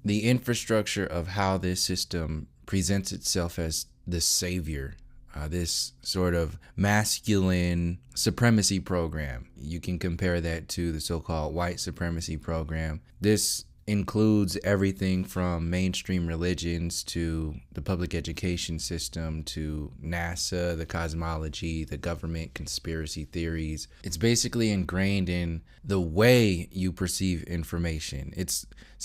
the infrastructure of how this system presents itself as the savior, this sort of masculine supremacy program. You can compare that to the so-called white supremacy program. This includes everything from mainstream religions to the public education system to NASA, the cosmology, the government conspiracy theories. It's basically ingrained in the way you perceive information.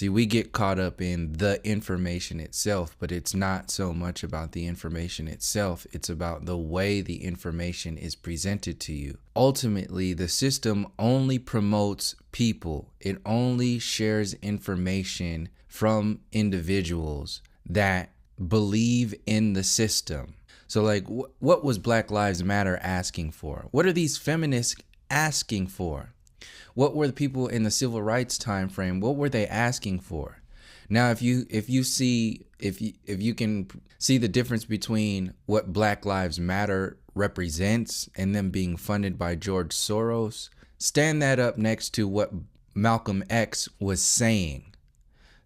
We get caught up in the information itself, but it's not so much about the information itself. It's about the way the information is presented to you. Ultimately, the system only promotes people. It only shares information from individuals that believe in the system. So like, what was Black Lives Matter asking for? What are these feminists asking for? What were the people in the civil rights time frame? What were they asking for? Now, if you can see the difference between what Black Lives Matter represents and them being funded by George Soros, stand that up next to what Malcolm X was saying.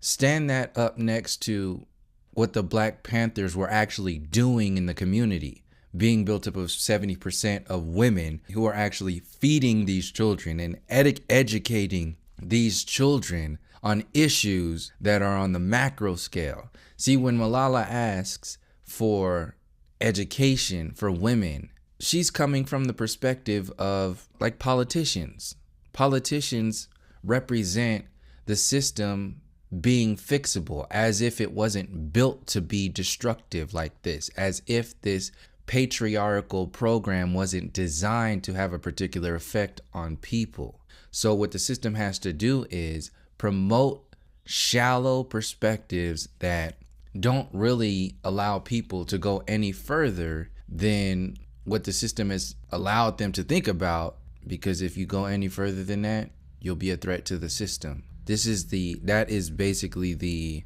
Stand that up next to what the Black Panthers were actually doing in the community, being built up of 70% of women who are actually feeding these children and educating these children on issues that are on the macro scale. See, when Malala asks for education for women, she's coming from the perspective of like politicians. Politicians represent the system being fixable, as if it wasn't built to be destructive like this, as if this patriarchal program wasn't designed to have a particular effect on people. So what the system has to do is promote shallow perspectives that don't really allow people to go any further than what the system has allowed them to think about, because if you go any further than that, you'll be a threat to the system. That is basically the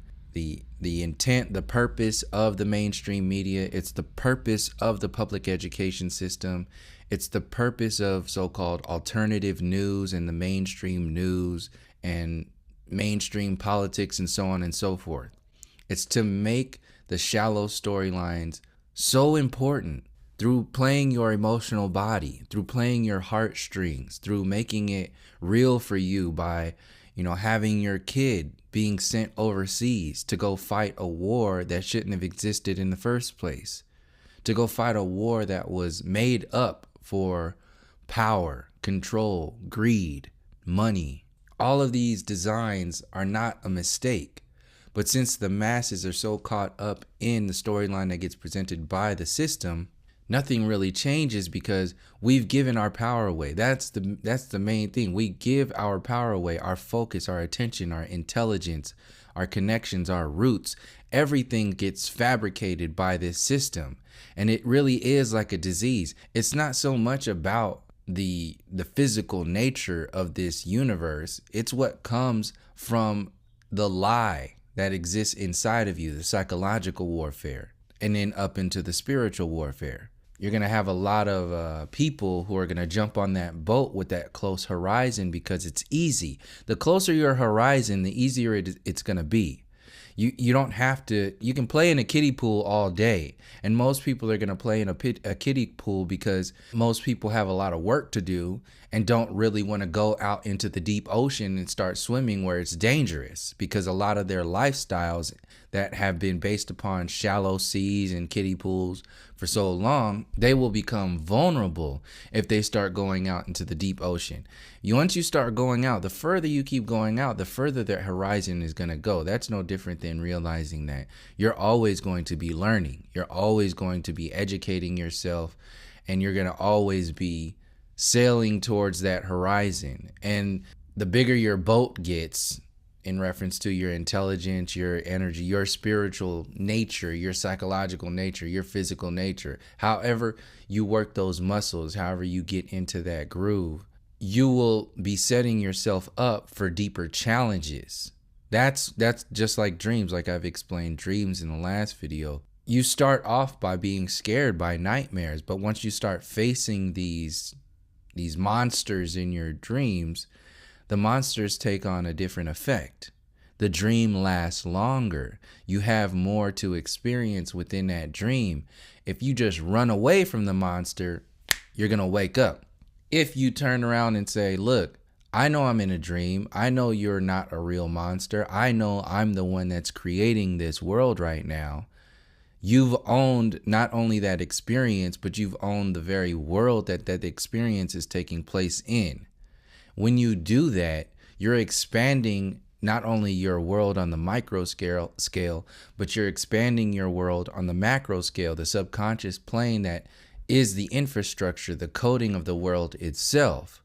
intent, the purpose of the mainstream media. It's the purpose of the public education system. It's the purpose of so-called alternative news and the mainstream news and mainstream politics and so on and so forth. It's to make the shallow storylines so important through playing your emotional body, through playing your heartstrings, through making it real for you by, having your kid being sent overseas to go fight a war that shouldn't have existed in the first place, to go fight a war that was made up for power, control, greed, money. All of these designs are not a mistake. But since the masses are so caught up in the storyline that gets presented by the system, nothing really changes because we've given our power away. That's the main thing. We give our power away, our focus, our attention, our intelligence, our connections, our roots. Everything gets fabricated by this system. And it really is like a disease. It's not so much about the physical nature of this universe. It's what comes from the lie that exists inside of you, the psychological warfare, and then up into the spiritual warfare. You're going to have a lot of people who are going to jump on that boat with that close horizon because it's easy. The closer your horizon, the easier it's going to be. You don't have to, you can play in a kiddie pool all day. And most people are going to play in a kiddie pool because most people have a lot of work to do and don't really want to go out into the deep ocean and start swimming where it's dangerous, because a lot of their lifestyles that have been based upon shallow seas and kiddie pools for so long, they will become vulnerable if they start going out into the deep ocean. Once you start going out, the further you keep going out, the further that horizon is going to go. That's no different than realizing that you're always going to be learning. You're always going to be educating yourself, and you're going to always be sailing towards that horizon. And the bigger your boat gets, in reference to your intelligence, your energy, your spiritual nature, your psychological nature, your physical nature, however you work those muscles, however you get into that groove, you will be setting yourself up for deeper challenges. That's just like dreams, like I've explained dreams in the last video. You start off by being scared by nightmares, but once you start facing these monsters in your dreams, the monsters take on a different effect. the dream lasts longer. You have more to experience within that dream. If you just run away from the monster, you're going to wake up. If you turn around and say, look, I know I'm in a dream. I know you're not a real monster. I know I'm the one that's creating this world right now. You've owned not only that experience, but you've owned the very world that experience is taking place in. When you do that, you're expanding not only your world on the micro scale, but you're expanding your world on the macro scale, the subconscious plane that is the infrastructure, the coding of the world itself.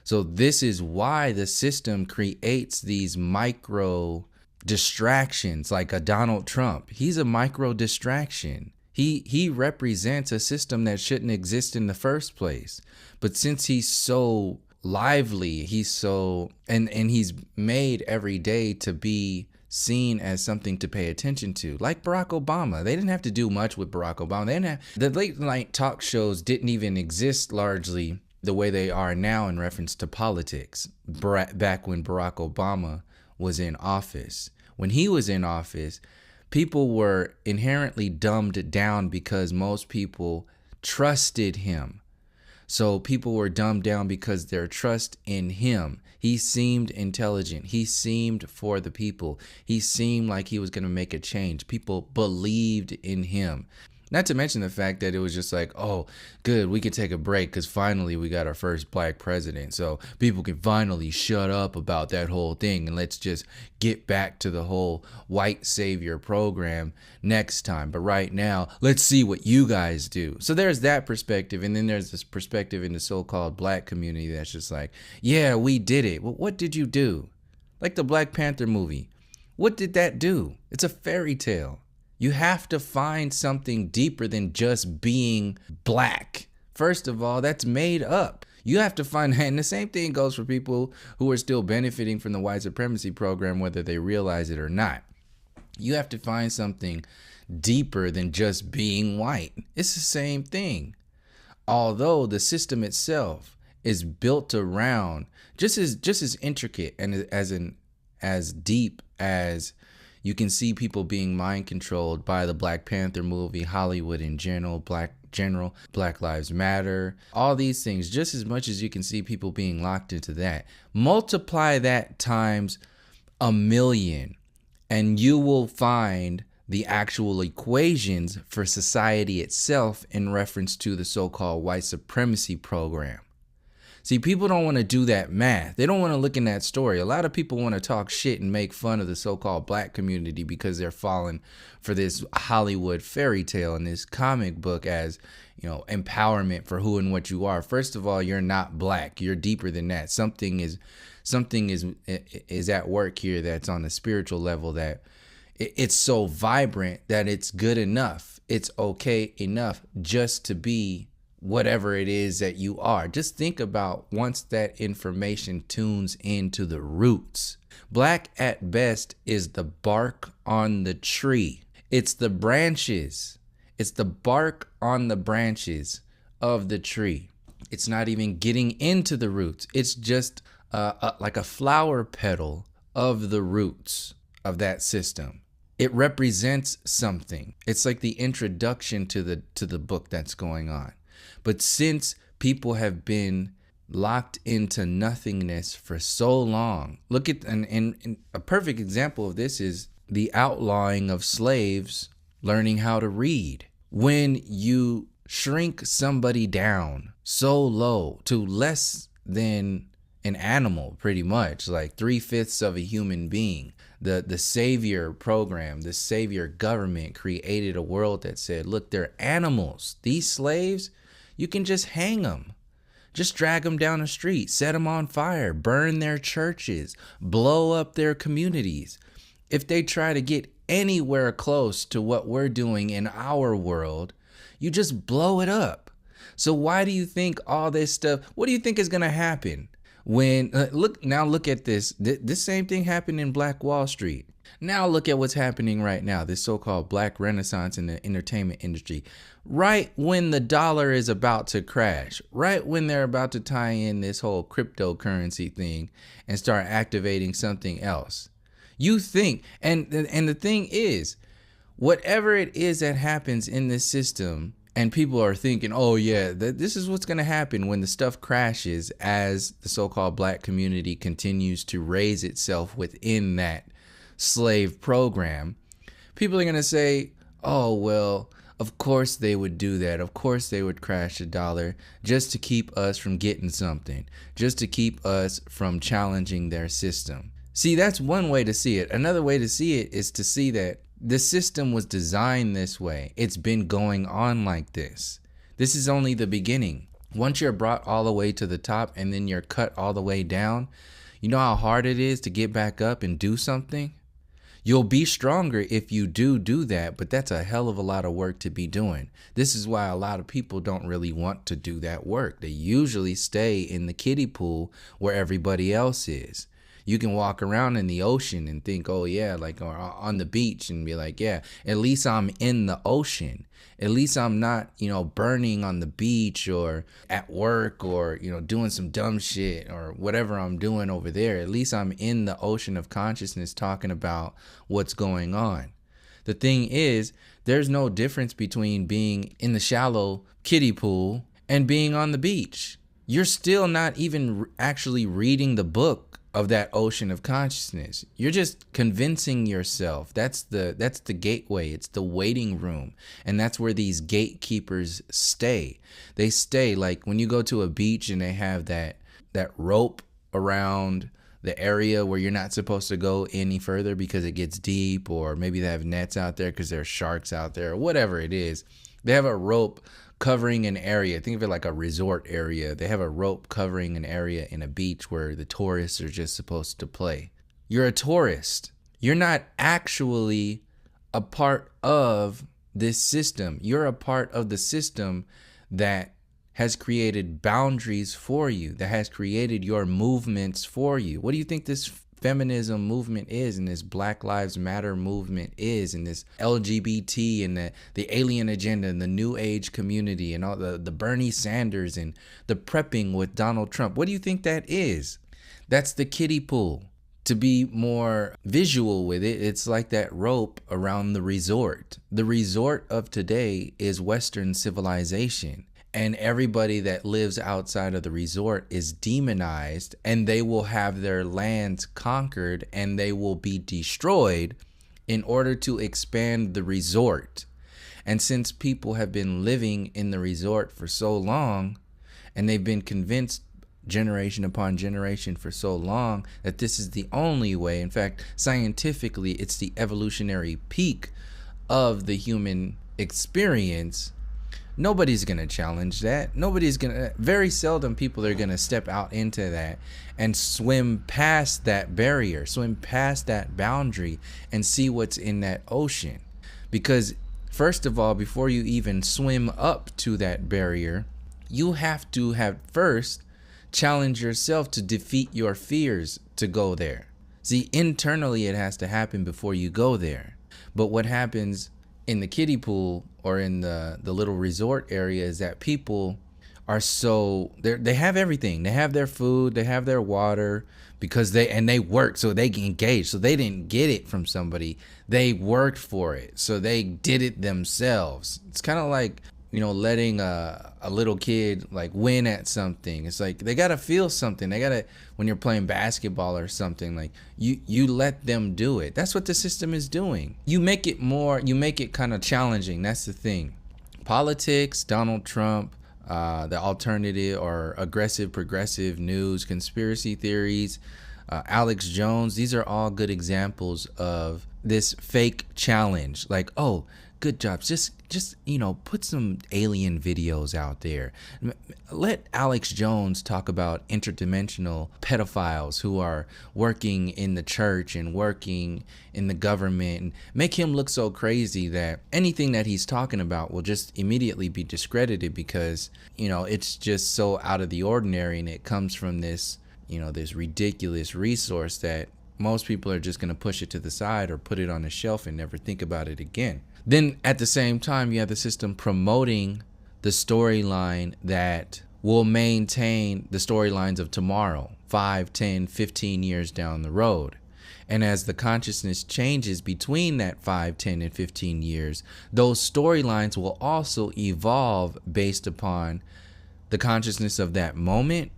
So this is why the system creates these micro distractions, like a Donald Trump. He's a micro distraction. He represents a system that shouldn't exist in the first place. But since he's so lively, he's so and he's made every day to be seen as something to pay attention to, like Barack Obama. They didn't have to do much with Barack Obama. They didn't have, the late night talk shows didn't even exist largely the way they are now in reference to politics back when Barack Obama was in office. When he was in office, people were inherently dumbed down because most people trusted him. So people were dumbed down because their trust in him. He seemed intelligent. He seemed for the people. He seemed like he was going to make a change. People believed in him. Not to mention the fact that it was just like, oh, good, we could take a break because finally we got our first black president. So people can finally shut up about that whole thing and let's just get back to the whole white savior program next time. But right now, let's see what you guys do. So there's that perspective. And then there's this perspective in the so-called black community that's just like, yeah, we did it. Well, what did you do? Like the Black Panther movie. What did that do? It's a fairy tale. You have to find something deeper than just being black. First of all, that's made up. You have to find, and the same thing goes for people who are still benefiting from the white supremacy program, whether they realize it or not. You have to find something deeper than just being white. It's the same thing. Although the system itself is built around just as intricate and as deep as you can see people being mind controlled by the Black Panther movie, Hollywood in general, Black Lives Matter, all these things, just as much as you can see people being locked into that. Multiply that times 1,000,000 and you will find the actual equations for society itself in reference to the so-called white supremacy program. See, people don't want to do that math. They don't want to look in that story. A lot of people want to talk shit and make fun of the so-called black community because they're falling for this Hollywood fairy tale and this comic book as, you know, empowerment for who and what you are. First of all, you're not black. You're deeper than that. Something is at work here that's on a spiritual level that it's so vibrant that it's good enough. It's okay enough just to be whatever it is that you are. Just think about once that information tunes into the roots. Black at best is the bark on the tree. It's the branches. It's the bark on the branches of the tree. It's not even getting into the roots. It's just like a flower petal of the roots of that system. It represents something. It's like the introduction to the book that's going on. But since people have been locked into nothingness for so long, look at, and a perfect example of this is the outlawing of slaves learning how to read. When you shrink somebody down so low to less than an animal, pretty much, like 3/5 of a human being, the savior program, the savior government created a world that said, look, they're animals. These slaves, you can just hang them. Just drag them down the street, set them on fire, burn their churches, blow up their communities. If they try to get anywhere close to what we're doing in our world, you just blow it up. So why do you think all this stuff, what do you think is going to happen? When look at this. This same thing happened in Black Wall Street. Now look at what's happening right now, this so-called black renaissance in the entertainment industry. Right when the dollar is about to crash, right when they're about to tie in this whole cryptocurrency thing and start activating something else. You think, and the thing is, whatever it is that happens in this system, and people are thinking, oh yeah, this is what's going to happen when the stuff crashes as the so-called black community continues to raise itself within that slave program. People are going to say, oh, well, of course they would do that. Of course they would crash the dollar just to keep us from getting something, just to keep us from challenging their system. See, that's one way to see it. Another way to see it is to see that the system was designed this way. It's been going on like this. This is only the beginning. Once you're brought all the way to the top and then you're cut all the way down, you know how hard it is to get back up and do something? You'll be stronger if you do that, but that's a hell of a lot of work to be doing. This is why a lot of people don't really want to do that work. They usually stay in the kiddie pool where everybody else is. You can walk around in the ocean and think, oh yeah, like, or on the beach and be like, yeah, at least I'm in the ocean. At least I'm not, burning on the beach or at work or, doing some dumb shit or whatever I'm doing over there. At least I'm in the ocean of consciousness talking about what's going on. The thing is, there's no difference between being in the shallow kiddie pool and being on the beach. You're still not even actually reading the book of that ocean of consciousness. You're just convincing yourself. That's the gateway. It's the waiting room. And that's where these gatekeepers stay. They stay like when you go to a beach and they have that rope around the area where you're not supposed to go any further because it gets deep, or maybe they have nets out there because there are sharks out there, or whatever it is. They have a rope covering an area. Think of it like a resort area. They have a rope covering an area in a beach where the tourists are just supposed to play. You're a tourist. You're not actually a part of this system. You're a part of the system that has created boundaries for you, that has created your movements for you. What do you think this feminism movement is, and this Black Lives Matter movement is, and this LGBT and the alien agenda and the new age community and all the Bernie Sanders and the prepping with Donald Trump? What do you think that is? That's the kiddie pool. To be more visual with it, it's like that rope around the resort. The resort of today is Western civilization. And everybody that lives outside of the resort is demonized, and they will have their lands conquered and they will be destroyed in order to expand the resort. And since people have been living in the resort for so long, and they've been convinced generation upon generation for so long that this is the only way, in fact, scientifically, it's the evolutionary peak of the human experience, nobody's going to challenge that. Very seldom people are going to step out into that and swim past that barrier, swim past that boundary and see what's in that ocean. Because first of all, before you even swim up to that barrier, you have to have first challenge yourself to defeat your fears to go there. See, internally it has to happen before you go there. But what happens in the kiddie pool or in the little resort area is that people are they have everything. They have their food, they have their water, because they work, so they can engage. So they didn't get it from somebody. They worked for it. So they did it themselves. It's kind of like, letting a little kid like win at something. It's like they gotta feel something. They gotta, when you're playing basketball or something, like you let them do it. That's what the system is doing. You make it kind of challenging. That's the thing. Politics, Donald Trump, the alternative or aggressive progressive news, conspiracy theories, Alex Jones, these are all good examples of this fake challenge. Like, oh, good jobs. Just put some alien videos out there. Let Alex Jones talk about interdimensional pedophiles who are working in the church and working in the government, and make him look so crazy that anything that he's talking about will just immediately be discredited because, it's just so out of the ordinary, and it comes from this, this ridiculous resource that most people are just going to push it to the side or put it on a shelf and never think about it again. Then at the same time, you have the system promoting the storyline that will maintain the storylines of tomorrow, 5, 10, 15 years down the road. And as the consciousness changes between that 5, 10, and 15 years, those storylines will also evolve based upon the consciousness of that moment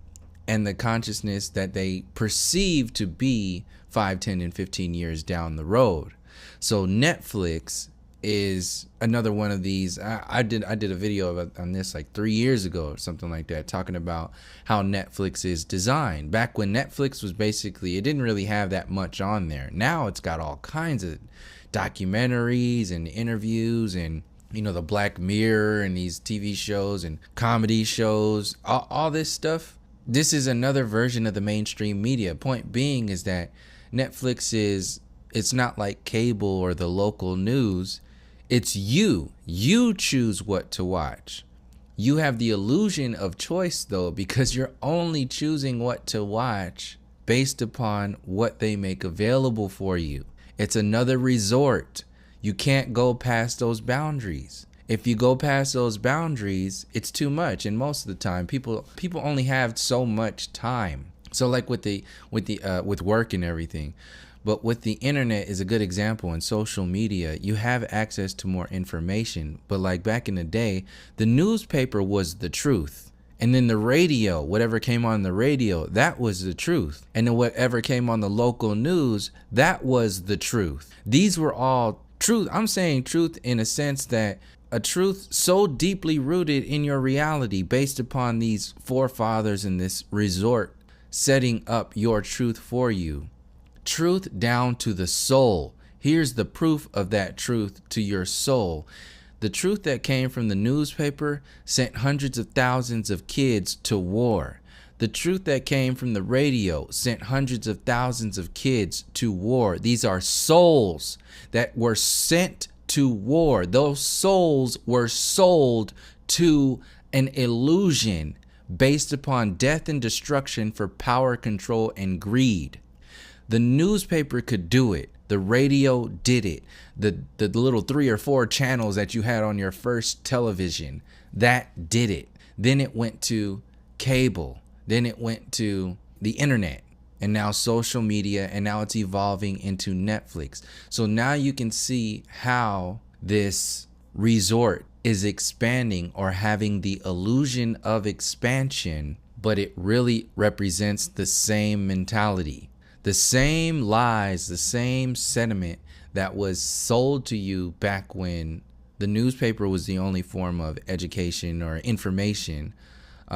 and the consciousness that they perceive to be 5, 10, and 15 years down the road. So Netflix is another one of these. I did a video on this like 3 years ago or something like that, talking about how Netflix is designed. Back when Netflix was basically, it didn't really have that much on there. Now it's got all kinds of documentaries and interviews and, you know, the Black Mirror and these TV shows and comedy shows, all this stuff. This is another version of the mainstream media. Point being is that Netflix it's not like cable or the local news. It's you. You choose what to watch. You have the illusion of choice, though, because you're only choosing what to watch based upon what they make available for you. It's another resort. You can't go past those boundaries. If you go past those boundaries, it's too much. And most of the time, people only have so much time. So like with work and everything. But with the internet is a good example, and social media, you have access to more information. But like back in the day, the newspaper was the truth. And then the radio, whatever came on the radio, that was the truth. And then whatever came on the local news, that was the truth. These were all truth. I'm saying truth in a sense that a truth so deeply rooted in your reality based upon these forefathers in this resort setting up your truth for you. Truth down to the soul. Here's the proof of that truth to your soul. The truth that came from the newspaper sent hundreds of thousands of kids to war. The truth that came from the radio sent hundreds of thousands of kids to war. These are souls that were sent to war. Those souls were sold to an illusion based upon death and destruction for power, control, and greed. The newspaper could do it. The radio did it. The little 3 or 4 channels that you had on your first television, that did it. Then it went to cable. Then it went to the internet. And now social media. And now it's evolving into Netflix. So now you can see how this resort is expanding or having the illusion of expansion, but it really represents the same mentality. The same lies, the same sentiment that was sold to you back when the newspaper was the only form of education or information.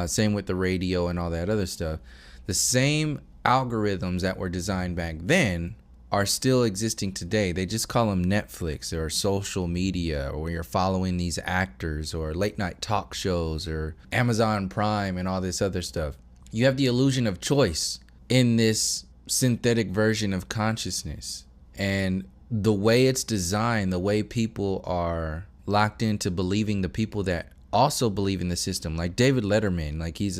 Same with the radio and all that other stuff. The same algorithms that were designed back then are still existing today. They just call them Netflix or social media, or you're following these actors or late night talk shows or Amazon Prime and all this other stuff. You have the illusion of choice in this synthetic version of consciousness, and the way it's designed, the way people are locked into believing the people that also believe in the system, like David Letterman, like he's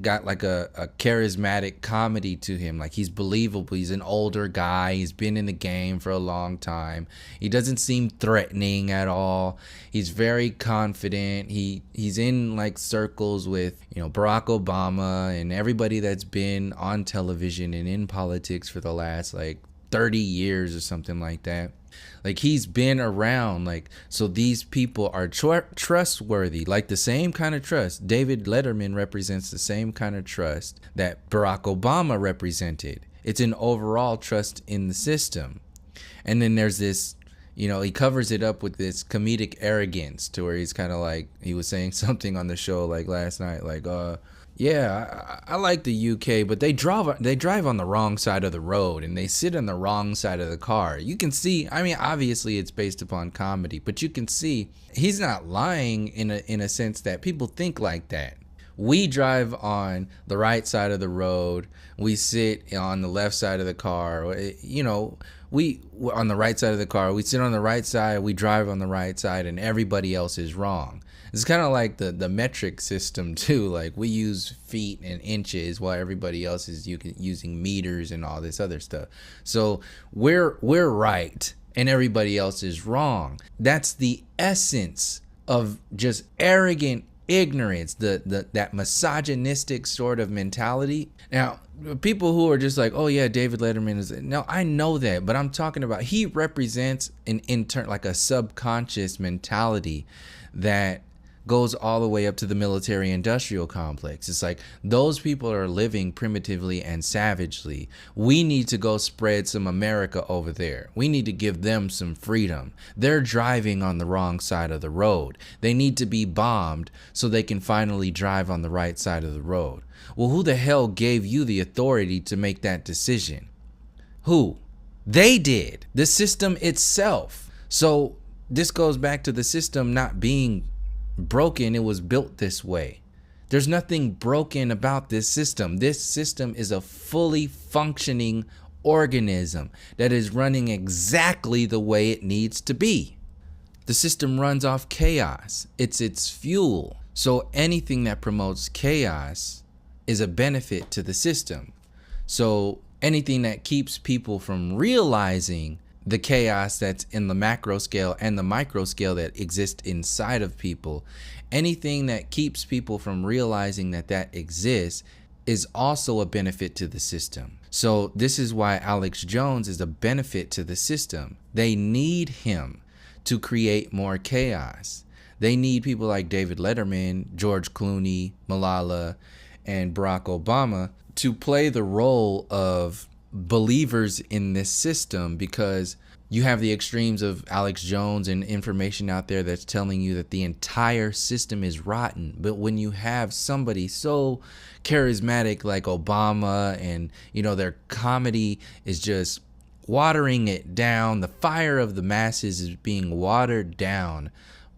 got like a charismatic comedy to him, like he's believable. He's an older guy, he's been in the game for a long time, he doesn't seem threatening at all, he's very confident, he's in like circles with, you know, Barack Obama and everybody that's been on television and in politics for the last like 30 years or something like that. Like he's been around, like, so these people are trustworthy, like the same kind of trust. David Letterman represents the same kind of trust that Barack Obama represented. It's an overall trust in the system. And then there's this, you know, he covers it up with this comedic arrogance to where he's kind of like, he was saying something on the show like last night, like, yeah, I like the UK, but they drive on the wrong side of the road and they sit on the wrong side of the car. You can see, I mean, obviously it's based upon comedy, but you can see he's not lying in a sense that people think like that. We drive on the right side of the road. We sit on the left side of the car. You know, we on the right side of the car. We sit on the right side. We drive on the right side, and everybody else is wrong. It's kind of like the metric system too. Like we use feet and inches while everybody else is using meters and all this other stuff. So we're right and everybody else is wrong. That's the essence of just arrogant ignorance, that misogynistic sort of mentality. Now, people who are just like, oh yeah, David Letterman is, no, I know that, but I'm talking about, he represents an intern, like a subconscious mentality that goes all the way up to the military industrial complex. It's like those people are living primitively and savagely. We need to go spread some America over there. We need to give them some freedom. They're driving on the wrong side of the road. They need to be bombed so they can finally drive on the right side of the road. Well, who the hell gave you the authority to make that decision? Who? They did. The system itself. So this goes back to the system not being broken. It was built this way. There's nothing broken about this system. This system is a fully functioning organism that is running exactly the way it needs to be. The system runs off chaos. It's its fuel. So anything that promotes chaos is a benefit to the system. So anything that keeps people from realizing the chaos that's in the macro scale and the micro scale that exists inside of people, anything that keeps people from realizing that that exists is also a benefit to the system. So this is why Alex Jones is a benefit to the system. They need him to create more chaos. They need people like David Letterman, George Clooney, Malala, and Barack Obama to play the role of believers in this system, because you have the extremes of Alex Jones and information out there that's telling you that the entire system is rotten. But when you have somebody so charismatic like Obama, and their comedy is just watering it down, the fire of the masses is being watered down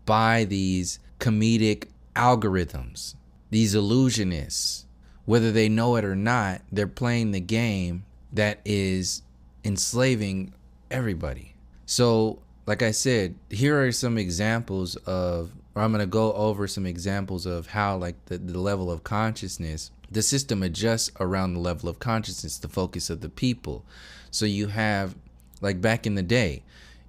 by these comedic algorithms, these illusionists. Whether they know it or not, they're playing the game that is enslaving everybody. So, like I said, here are some examples of, or I'm going to go over some examples of how, like, the level of consciousness, the system adjusts around the level of consciousness, the focus of the people. So you have, like back in the day,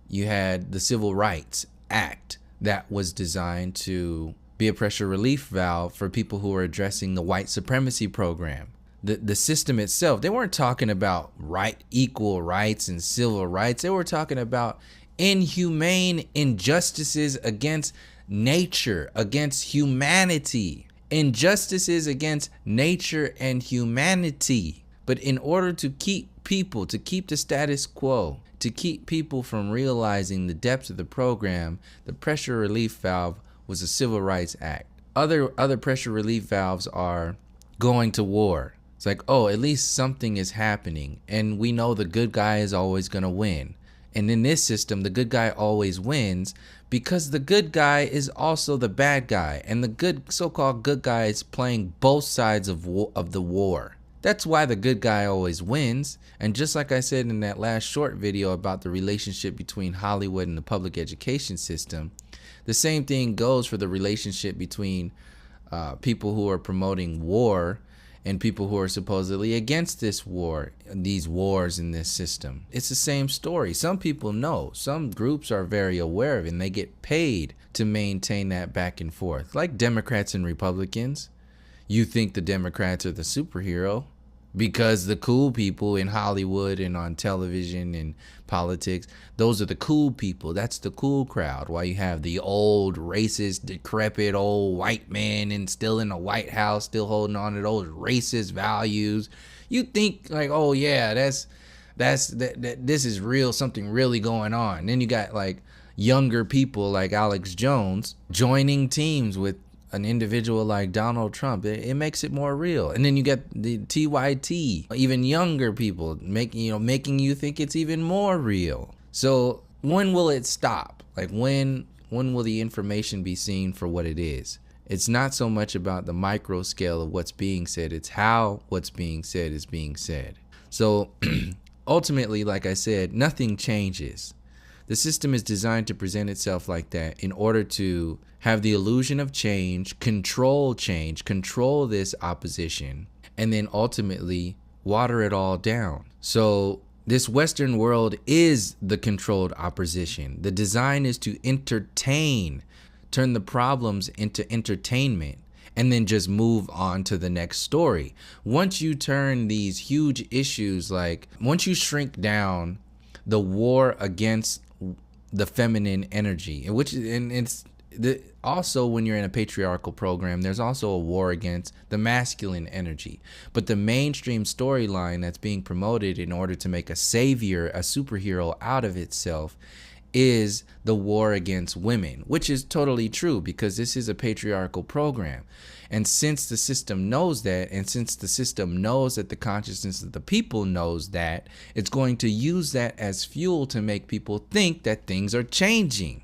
you had the Civil Rights Act that was designed to be a pressure relief valve for people who are addressing the white supremacy program. The system itself, they weren't talking about equal rights and civil rights. They were talking about inhumane injustices against nature, against humanity. Injustices against nature and humanity. But in order to keep people, to keep the status quo, to keep people from realizing the depths of the program, the pressure relief valve was the Civil Rights Act. Other pressure relief valves are going to war. It's like, oh, at least something is happening, and we know the good guy is always going to win. And in this system, the good guy always wins because the good guy is also the bad guy, and the so-called good guy is playing both sides of the war. That's why the good guy always wins. And just like I said in that last short video about the relationship between Hollywood and the public education system, the same thing goes for the relationship between people who are promoting war and people who are supposedly against this war, these wars in this system. It's the same story. Some people know. Some groups are very aware of it, and they get paid to maintain that back and forth. Like Democrats and Republicans. You think the Democrats are the superhero because the cool people in Hollywood and on television and politics, those are the cool people. That's the cool crowd. While you have the old, racist, decrepit old white man and still in the White House, still holding on to those racist values. You think like, oh yeah, this is real, something really going on. And then you got like younger people like Alex Jones joining teams with an individual like Donald Trump. It makes it more real. And then you get the TYT, even younger people making you think it's even more real. So when will it stop? Like when will the information be seen for what it is? It's not so much about the micro scale of what's being said, it's how what's being said is being said. So ultimately, like I said, nothing changes. The system is designed to present itself like that in order to have the illusion of change, control this opposition, and then ultimately water it all down. So this Western world is the controlled opposition. The design is to entertain, turn the problems into entertainment, and then just move on to the next story. Once you turn these huge issues, like once you shrink down the war against the feminine energy, also when you're in a patriarchal program, there's also a war against the masculine energy. But the mainstream storyline that's being promoted in order to make a savior, a superhero out of itself, is the war against women, which is totally true because this is a patriarchal program. And since the system knows that, and since the system knows that the consciousness of the people knows that, it's going to use that as fuel to make people think that things are changing.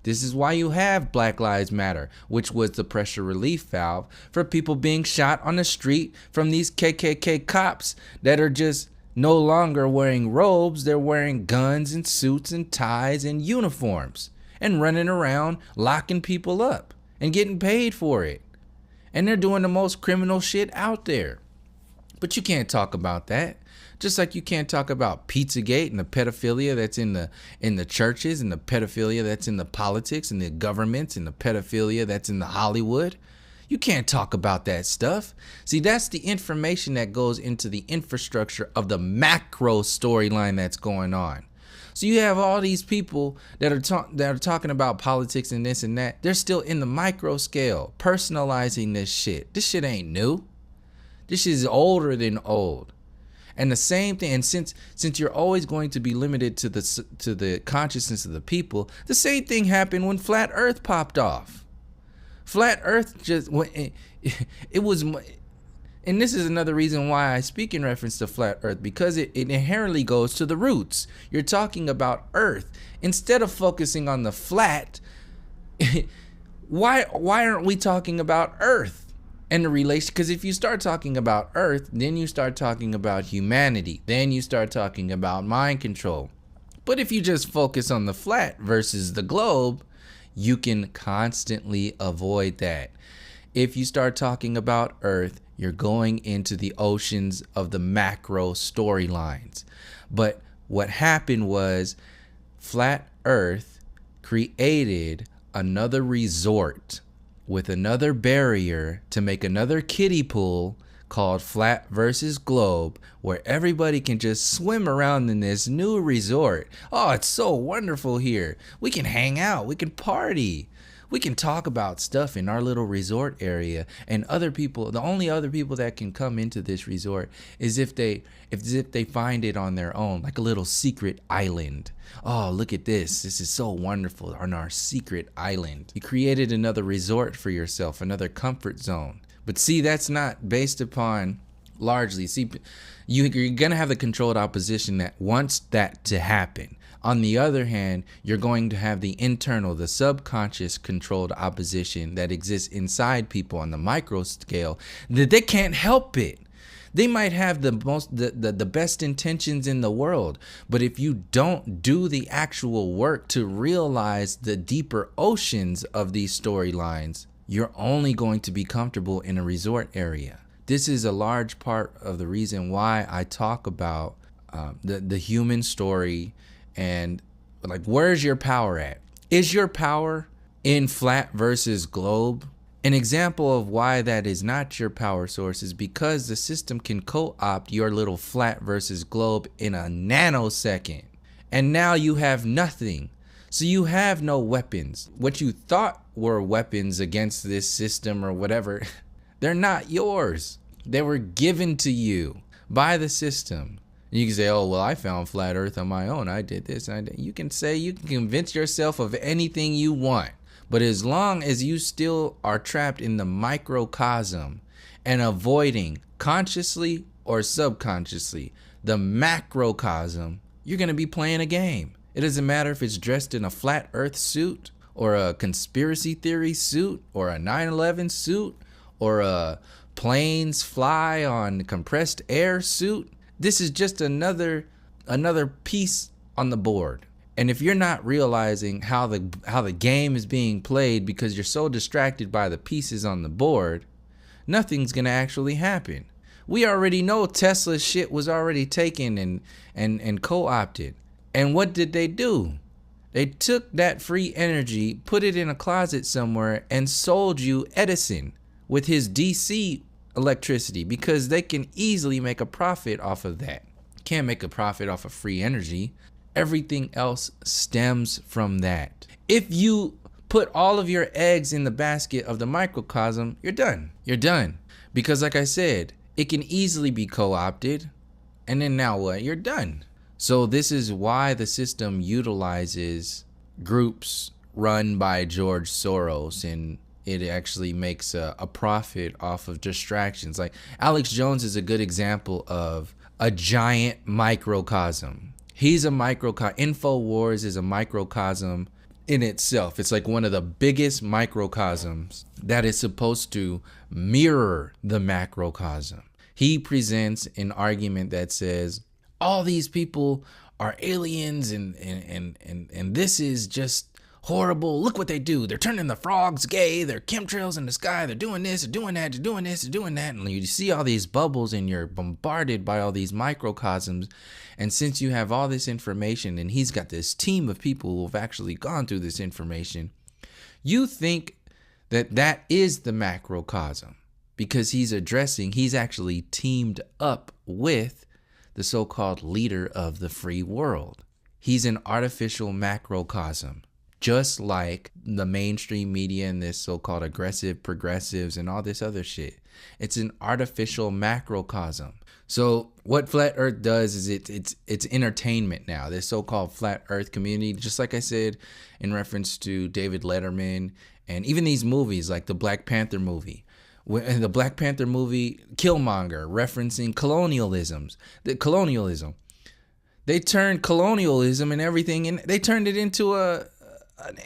This is why you have Black Lives Matter, which was the pressure relief valve for people being shot on the street from these KKK cops that are just no longer wearing robes. They're wearing guns and suits and ties and uniforms and running around locking people up and getting paid for it. And they're doing the most criminal shit out there. But you can't talk about that. Just like you can't talk about Pizzagate and the pedophilia that's in the churches, and the pedophilia that's in the politics and the governments, and the pedophilia that's in the Hollywood. You can't talk about that stuff. See, that's the information that goes into the infrastructure of the macro storyline that's going on. So you have all these people that are talking about politics and this and that. They're still in the micro scale, personalizing this shit. This shit ain't new. This shit is older than old. And the same thing, and since you're always going to be limited to the consciousness of the people, the same thing happened when Flat Earth popped off. Flat Earth just it was, and this is another reason why I speak in reference to Flat Earth, because it inherently goes to the roots. You're talking about Earth instead of focusing on the flat. Why aren't we talking about Earth? And the relation, because if you start talking about Earth, then you start talking about humanity, then you start talking about mind control. But if you just focus on the flat versus the globe, you can constantly avoid that. If you start talking about Earth, you're going into the oceans of the macro storylines. But what happened was Flat Earth created another resort with another barrier to make another kiddie pool called Flat versus Globe, where everybody can just swim around in this new resort. Oh, it's so wonderful here. We can hang out, we can party, we can talk about stuff in our little resort area. And other people, the only other people that can come into this resort is if they find it on their own, like a little secret island. Oh, look at this. This is so wonderful on our secret island. You created another resort for yourself, another comfort zone. But see, that's not based upon largely. See, you're going to have the controlled opposition that wants that to happen. On the other hand, you're going to have the internal, the subconscious controlled opposition that exists inside people on the micro scale, that they can't help it. They might have the best intentions in the world, but if you don't do the actual work to realize the deeper oceans of these storylines, you're only going to be comfortable in a resort area. This is a large part of the reason why I talk about the human story and like, where's your power at? Is your power in Flat versus Globe? An example of why that is not your power source is because the system can co-opt your little Flat versus Globe in a nanosecond. And now you have nothing. So you have no weapons. What you thought were weapons against this system or whatever, they're not yours. They were given to you by the system. You can say, oh, well, I found Flat Earth on my own. I did this. I did. You can convince yourself of anything you want. But as long as you still are trapped in the microcosm and avoiding consciously or subconsciously the macrocosm, you're going to be playing a game. It doesn't matter if it's dressed in a flat earth suit or a conspiracy theory suit or a 9/11 suit or a planes fly on compressed air suit. This is just another piece on the board. And if you're not realizing how the game is being played because you're so distracted by the pieces on the board, nothing's gonna actually happen. We already know Tesla's shit was already taken and co-opted. And what did they do? They took that free energy, put it in a closet somewhere, and sold you Edison with his DC electricity because they can easily make a profit off of that. Can't make a profit off of free energy. Everything else stems from that. If you put all of your eggs in the basket of the microcosm, you're done. You're done. Because like I said, it can easily be co-opted. And then now what? You're done. So this is why the system utilizes groups run by George Soros, and it actually makes a profit off of distractions. Like Alex Jones is a good example of a giant microcosm. He's a microcosm. InfoWars is a microcosm in itself. It's like one of the biggest microcosms that is supposed to mirror the macrocosm. He presents an argument that says all these people are aliens and this is just horrible. Look what they do. They're turning the frogs gay. They're chemtrails in the sky. They're doing this, they're doing that, they're doing this, they're doing that. And you see all these bubbles and you're bombarded by all these microcosms. And since you have all this information and he's got this team of people who have actually gone through this information, you think that that is the macrocosm because he's actually teamed up with the so-called leader of the free world. He's an artificial macrocosm. Just like the mainstream media and this so-called aggressive progressives and all this other shit. It's an artificial macrocosm. So what Flat Earth does is it's entertainment now. This so-called Flat Earth community, just like I said in reference to David Letterman and even these movies like the Black Panther movie. In the Black Panther movie, Killmonger, referencing colonialism. They turned colonialism and everything, and they turned it into an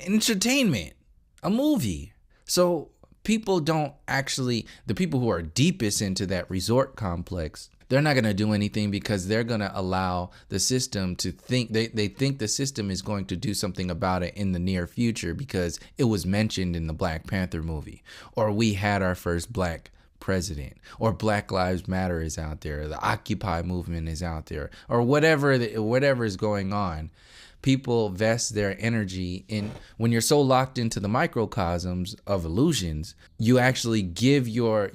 entertainment, a movie. So people don't actually, the people who are deepest into that resort complex, they're not going to do anything because they're going to allow the system to think, they think the system is going to do something about it in the near future because it was mentioned in the Black Panther movie, or we had our first black president, or Black Lives Matter is out there, the Occupy movement is out there, or whatever is going on. People vest their energy in, when you're so locked into the microcosms of illusions, you actually give your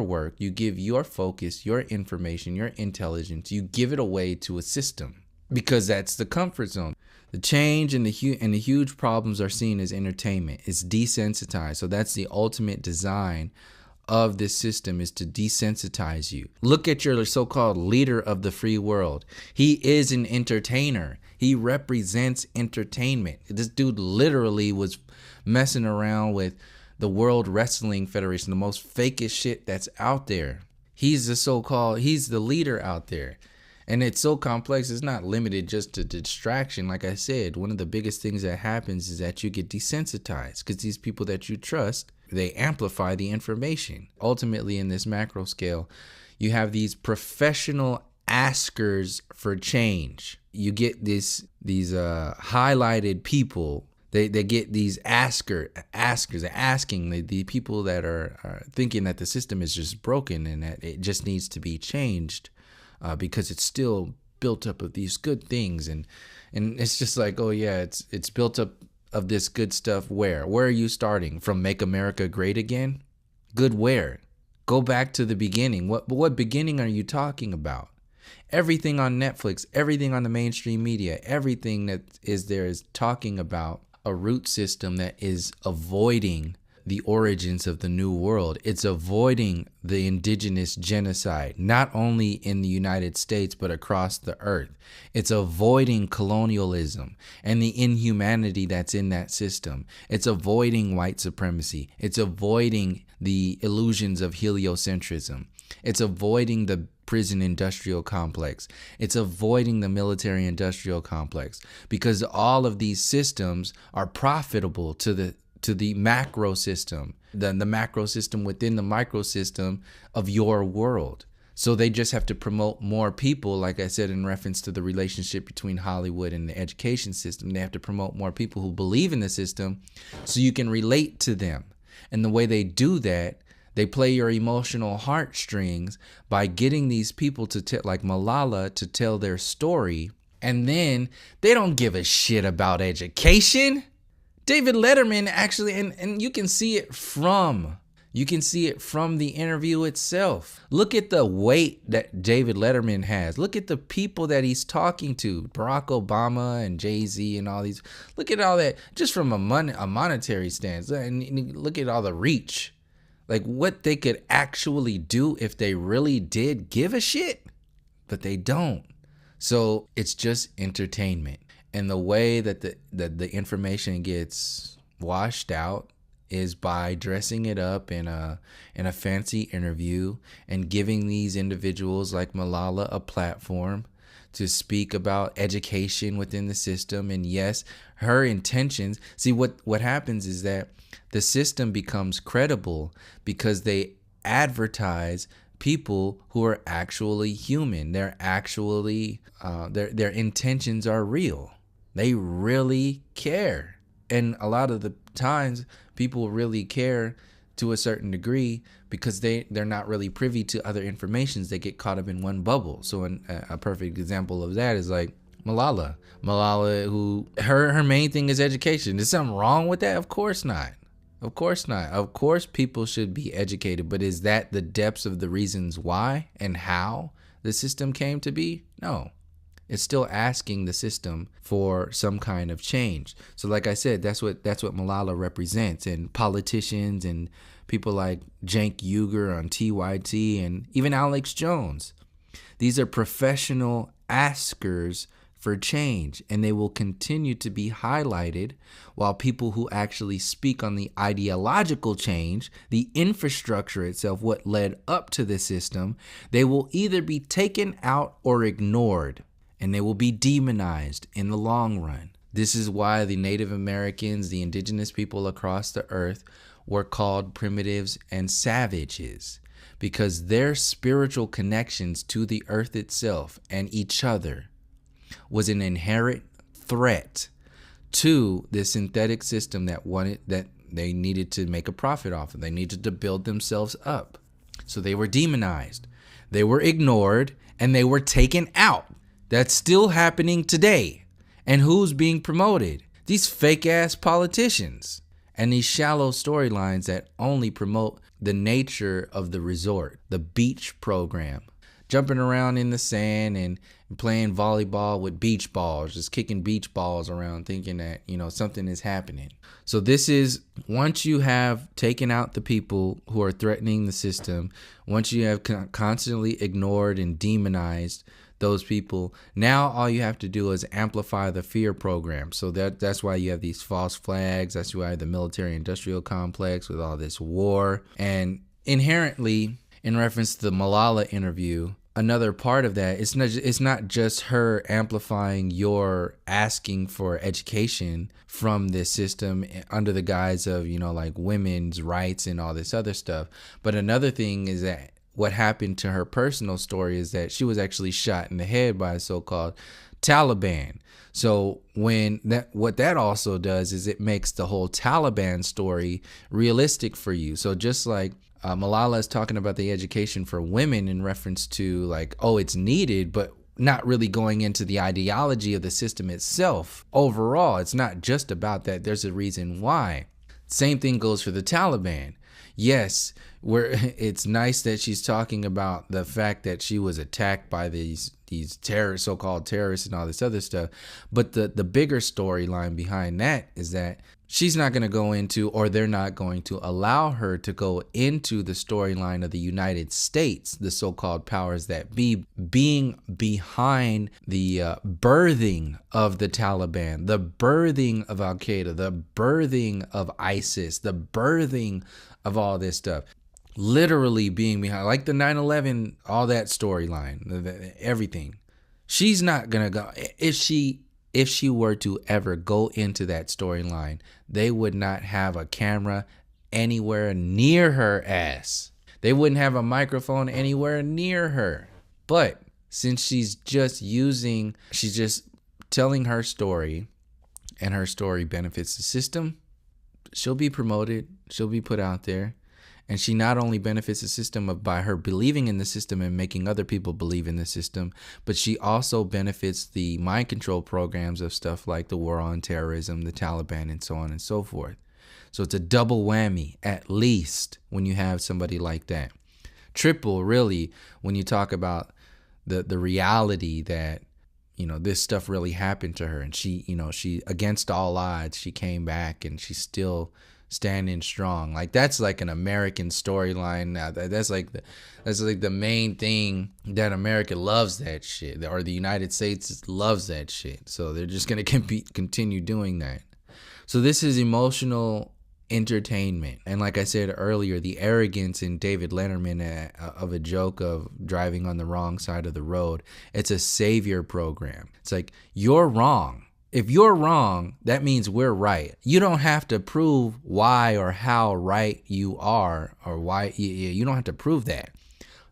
work, you give your focus, your information, your intelligence, you give it away to a system because that's the comfort zone. The change and the huge problems are seen as entertainment. It's desensitized. So that's the ultimate design of this system, is to desensitize you. Look at your so-called leader of the free world. He is an entertainer. He represents entertainment. This dude literally was messing around with the World Wrestling Federation, the most fakest shit that's out there. He's the leader out there. And it's so complex, it's not limited just to distraction. Like I said, one of the biggest things that happens is that you get desensitized because these people that you trust, they amplify the information. Ultimately, in this macro scale, you have these professional askers for change. You get these highlighted people. They get these askers asking the people that are thinking that the system is just broken and that it just needs to be changed because it's still built up of these good things, and it's just like, oh yeah, it's built up of this good stuff. Where are you starting from? Make America Great Again? Good where? Go back to the beginning. What beginning are you talking about? Everything on Netflix, everything on the mainstream media, everything that is there is talking about a root system that is avoiding the origins of the new world. It's avoiding the indigenous genocide, not only in the United States, but across the earth. It's avoiding colonialism and the inhumanity that's in that system. It's avoiding white supremacy. It's avoiding the illusions of heliocentrism. It's avoiding the prison industrial complex. It's avoiding the military industrial complex, because all of these systems are profitable to the macro system, the macro system within the micro system of your world. So they just have to promote more people, like I said, in reference to the relationship between Hollywood and the education system. They have to promote more people who believe in the system so you can relate to them. And the way they do that, they play your emotional heartstrings by getting these people to like Malala to tell their story And then they don't give a shit about education. David Letterman actually, and you can see it from the interview itself. Look at the weight that David Letterman has. Look at the people that he's talking to, Barack Obama and Jay-Z and all these. Look at all that just from a monetary stance. And look at all the reach. Like what they could actually do if they really did give a shit, but they don't. So it's just entertainment. And the way that the information gets washed out is by dressing it up in a fancy interview and giving these individuals like Malala a platform to speak about education within the system. And yes, her intentions. See, what happens is that the system becomes credible because they advertise people who are actually human. They're actually their intentions are real. They really care. And a lot of the times people really care to a certain degree because they're not really privy to other informations. They get caught up in one bubble. So a perfect example of that is like Malala, who her main thing is education. Is something wrong with that? Of course not. Of course not. Of course people should be educated, but is that the depths of the reasons why and how the system came to be? No. It's still asking the system for some kind of change. So like I said, that's what Malala represents. And politicians and people like Cenk Uygur on TYT and even Alex Jones. These are professional askers for change, and they will continue to be highlighted, while people who actually speak on the ideological change, the infrastructure itself, what led up to the system, they will either be taken out or ignored. And they will be demonized in the long run. This is why the Native Americans, the indigenous people across the earth, were called primitives and savages, because their spiritual connections to the earth itself and each other was an inherent threat to the synthetic system that they needed to make a profit off of. They needed to build themselves up. So they were demonized, they were ignored, and they were taken out. That's still happening today. And who's being promoted? These fake ass politicians and these shallow storylines that only promote the nature of the resort, the beach program. Jumping around in the sand and playing volleyball with beach balls, just kicking beach balls around thinking that, something is happening. So this is, once you have taken out the people who are threatening the system, once you have constantly ignored and demonized those people, now all you have to do is amplify the fear program. So that's why you have these false flags. That's why the military industrial complex with all this war. And inherently, in reference to the Malala interview, another part of that, it's not just her amplifying your asking for education from this system under the guise of, like women's rights and all this other stuff. But another thing is that what happened to her personal story is that she was actually shot in the head by a so-called Taliban. So what that also does is it makes the whole Taliban story realistic for you. So just like Malala is talking about the education for women in reference to like, oh, it's needed, but not really going into the ideology of the system itself. Overall, it's not just about that. There's a reason why. Same thing goes for the Taliban. Yes, it's nice that she's talking about the fact that she was attacked by these terrorists, so-called terrorists and all this other stuff. But the bigger storyline behind that is that she's not going to go into, or they're not going to allow her to go into the storyline of the United States, the so-called powers that be, being behind the birthing of the Taliban, the birthing of Al-Qaeda, the birthing of ISIS, the birthing of all this stuff. Literally being behind, like the 9/11, all that storyline, everything. She's not going to go. If she were to ever go into that storyline, they would not have a camera anywhere near her ass. They wouldn't have a microphone anywhere near her. But since she's just telling her story, and her story benefits the system, she'll be promoted, she'll be put out there, And she not only benefits the system by her believing in the system and making other people believe in the system, but she also benefits the mind control programs of stuff like the war on terrorism, the Taliban, and so on and so forth. So it's a double whammy, at least, when you have somebody like that. Triple, really, when you talk about the reality that, this stuff really happened to her, and she against all odds, she came back and she's still standing strong. Like, that's like an American storyline now. That's like the main thing that America loves, that shit, or the United States loves that shit. So they're just gonna continue doing that. So this is emotional entertainment. And like I said earlier, the arrogance in David Letterman of a joke of driving on the wrong side of the road. It's a savior program. It's like, you're wrong. If you're wrong, that means we're right. You don't have to prove why or how right you are, or why you don't have to prove that.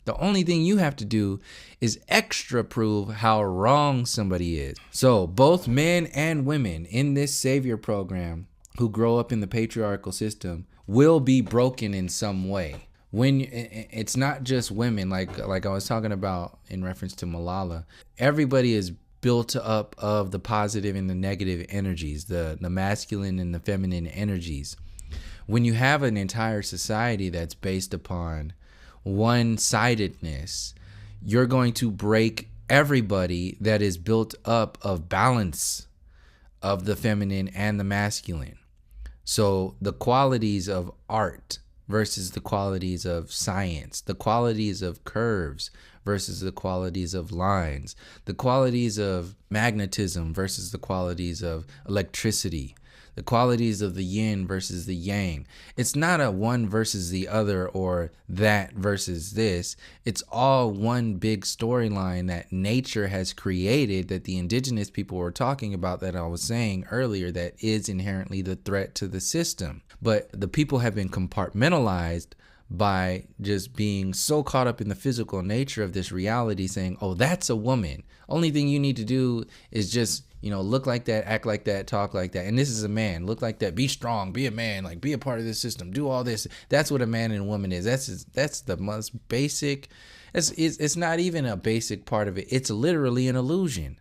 The only thing you have to do is extra prove how wrong somebody is. So both men and women in this savior program who grow up in the patriarchal system will be broken in some way. When it's not just women, like I was talking about in reference to Malala, everybody is built up of the positive and the negative energies, the masculine and the feminine energies. When you have an entire society that's based upon one-sidedness, you're going to break everybody that is built up of balance of the feminine and the masculine. So the qualities of art versus the qualities of science, the qualities of curves versus the qualities of lines, the qualities of magnetism versus the qualities of electricity, the qualities of the yin versus the yang. It's not a one versus the other or that versus this. It's all one big storyline that nature has created, that the indigenous people were talking about, that I was saying earlier, that is inherently the threat to the system. But the people have been compartmentalized by just being so caught up in the physical nature of this reality, saying, oh, that's a woman. Only thing you need to do is just, look like that, act like that, talk like that. And this is a man. Look like that. Be strong. Be a man. Like, be a part of this system. Do all this. That's what a man and a woman is. That's the most basic. It's not even a basic part of it. It's literally an illusion.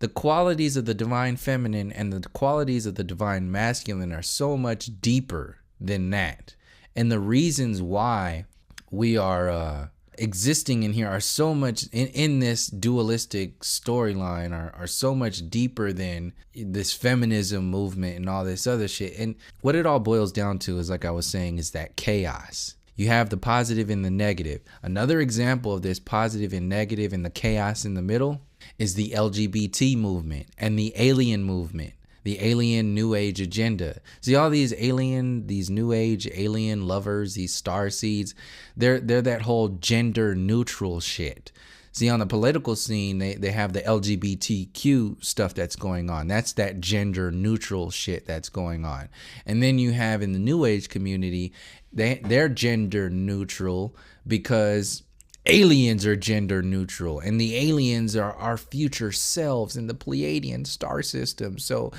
The qualities of the divine feminine and the qualities of the divine masculine are so much deeper than that. And the reasons why we are existing in here are so much in this dualistic storyline are so much deeper than this feminism movement and all this other shit. And what it all boils down to is, like I was saying, is that chaos. You have the positive and the negative. Another example of this positive and negative and the chaos in the middle is the LGBT movement and the alien movement. The alien new age agenda. See, all these new age alien lovers, these star seeds, they're that whole gender neutral shit. See, on the political scene, they have the LGBTQ stuff that's going on. That's that gender neutral shit that's going on. And then you have in the new age community, they're gender neutral because aliens are gender neutral, and the aliens are our future selves in the Pleiadian star system. So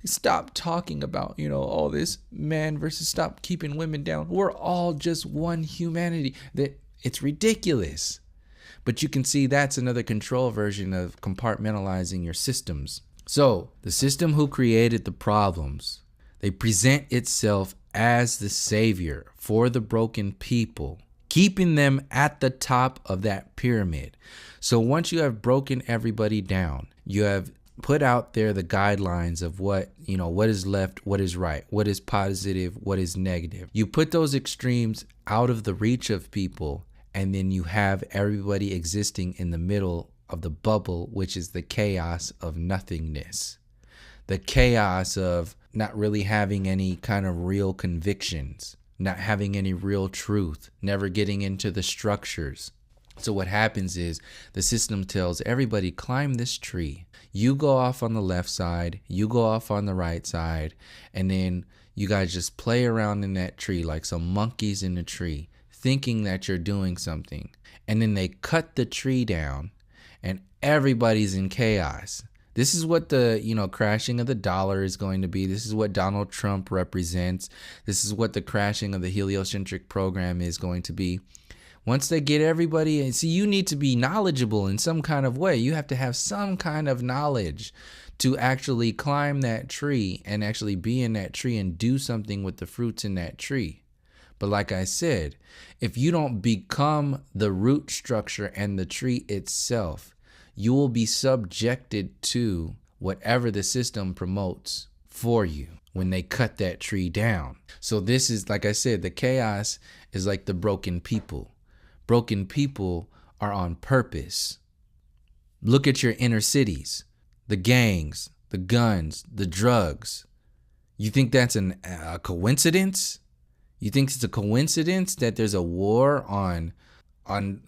stop talking about, all this man versus, stop keeping women down. We're all just one humanity. That it's ridiculous. But you can see that's another control version of compartmentalizing your systems. So the system who created the problems, they present itself as the savior for the broken people, keeping them at the top of that pyramid. So once you have broken everybody down, you have put out there the guidelines of what is left, what is right, what is positive, what is negative. You put those extremes out of the reach of people, and then you have everybody existing in the middle of the bubble, which is the chaos of nothingness. The chaos of not really having any kind of real convictions, not having any real truth, never getting into the structures. So what happens is the system tells everybody, climb this tree. You go off on the left side, you go off on the right side, and then you guys just play around in that tree like some monkeys in the tree, thinking that you're doing something. And then they cut the tree down and everybody's in chaos. This is what the, crashing of the dollar is going to be. This is what Donald Trump represents. This is what the crashing of the heliocentric program is going to be. Once they get everybody, and see, you need to be knowledgeable in some kind of way. You have to have some kind of knowledge to actually climb that tree and actually be in that tree and do something with the fruits in that tree. But like I said, if you don't become the root structure and the tree itself, you will be subjected to whatever the system promotes for you when they cut that tree down. So this is, like I said, the chaos is like the broken people. Broken people are on purpose. Look at your inner cities, the gangs, the guns, the drugs. You think that's a coincidence? You think it's a coincidence that there's a war on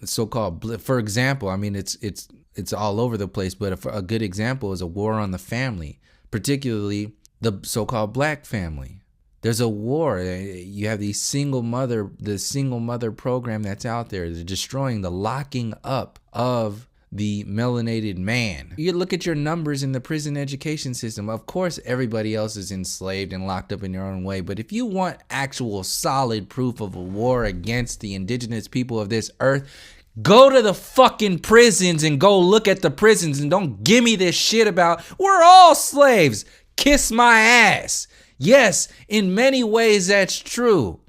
so-called, for example, I mean, it's all over the place, but a good example is a war on the family, particularly the so-called black family. There's a war. You have the single mother program that's out there. They're destroying the locking up of the melanated man. You look at your numbers in the prison education system. Of course, everybody else is enslaved and locked up in their own way. But if you want actual solid proof of a war against the indigenous people of this earth, go to the fucking prisons and go look at the prisons, and don't give me this shit about we're all slaves. Kiss my ass. Yes, in many ways that's true.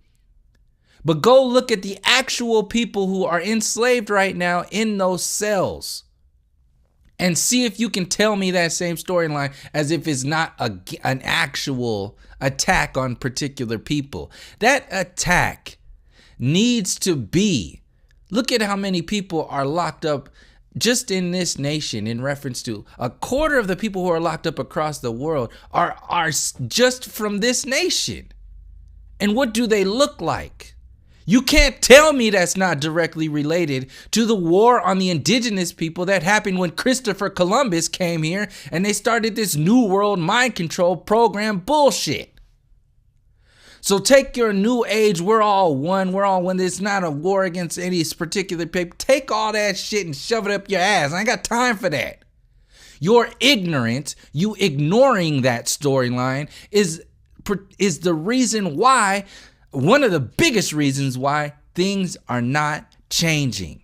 But go look at the actual people who are enslaved right now in those cells and see if you can tell me that same storyline as if it's not an actual attack on particular people. That attack needs to be. Look at how many people are locked up just in this nation, in reference to a quarter of the people who are locked up across the world are just from this nation. And what do they look like? You can't tell me that's not directly related to the war on the indigenous people that happened when Christopher Columbus came here and they started this New World mind control program bullshit. So take your new age, we're all one. It's not a war against any particular people. Take all that shit and shove it up your ass. I ain't got time for that. Your ignorance, you ignoring that storyline is the reason why, one of the biggest reasons why things are not changing.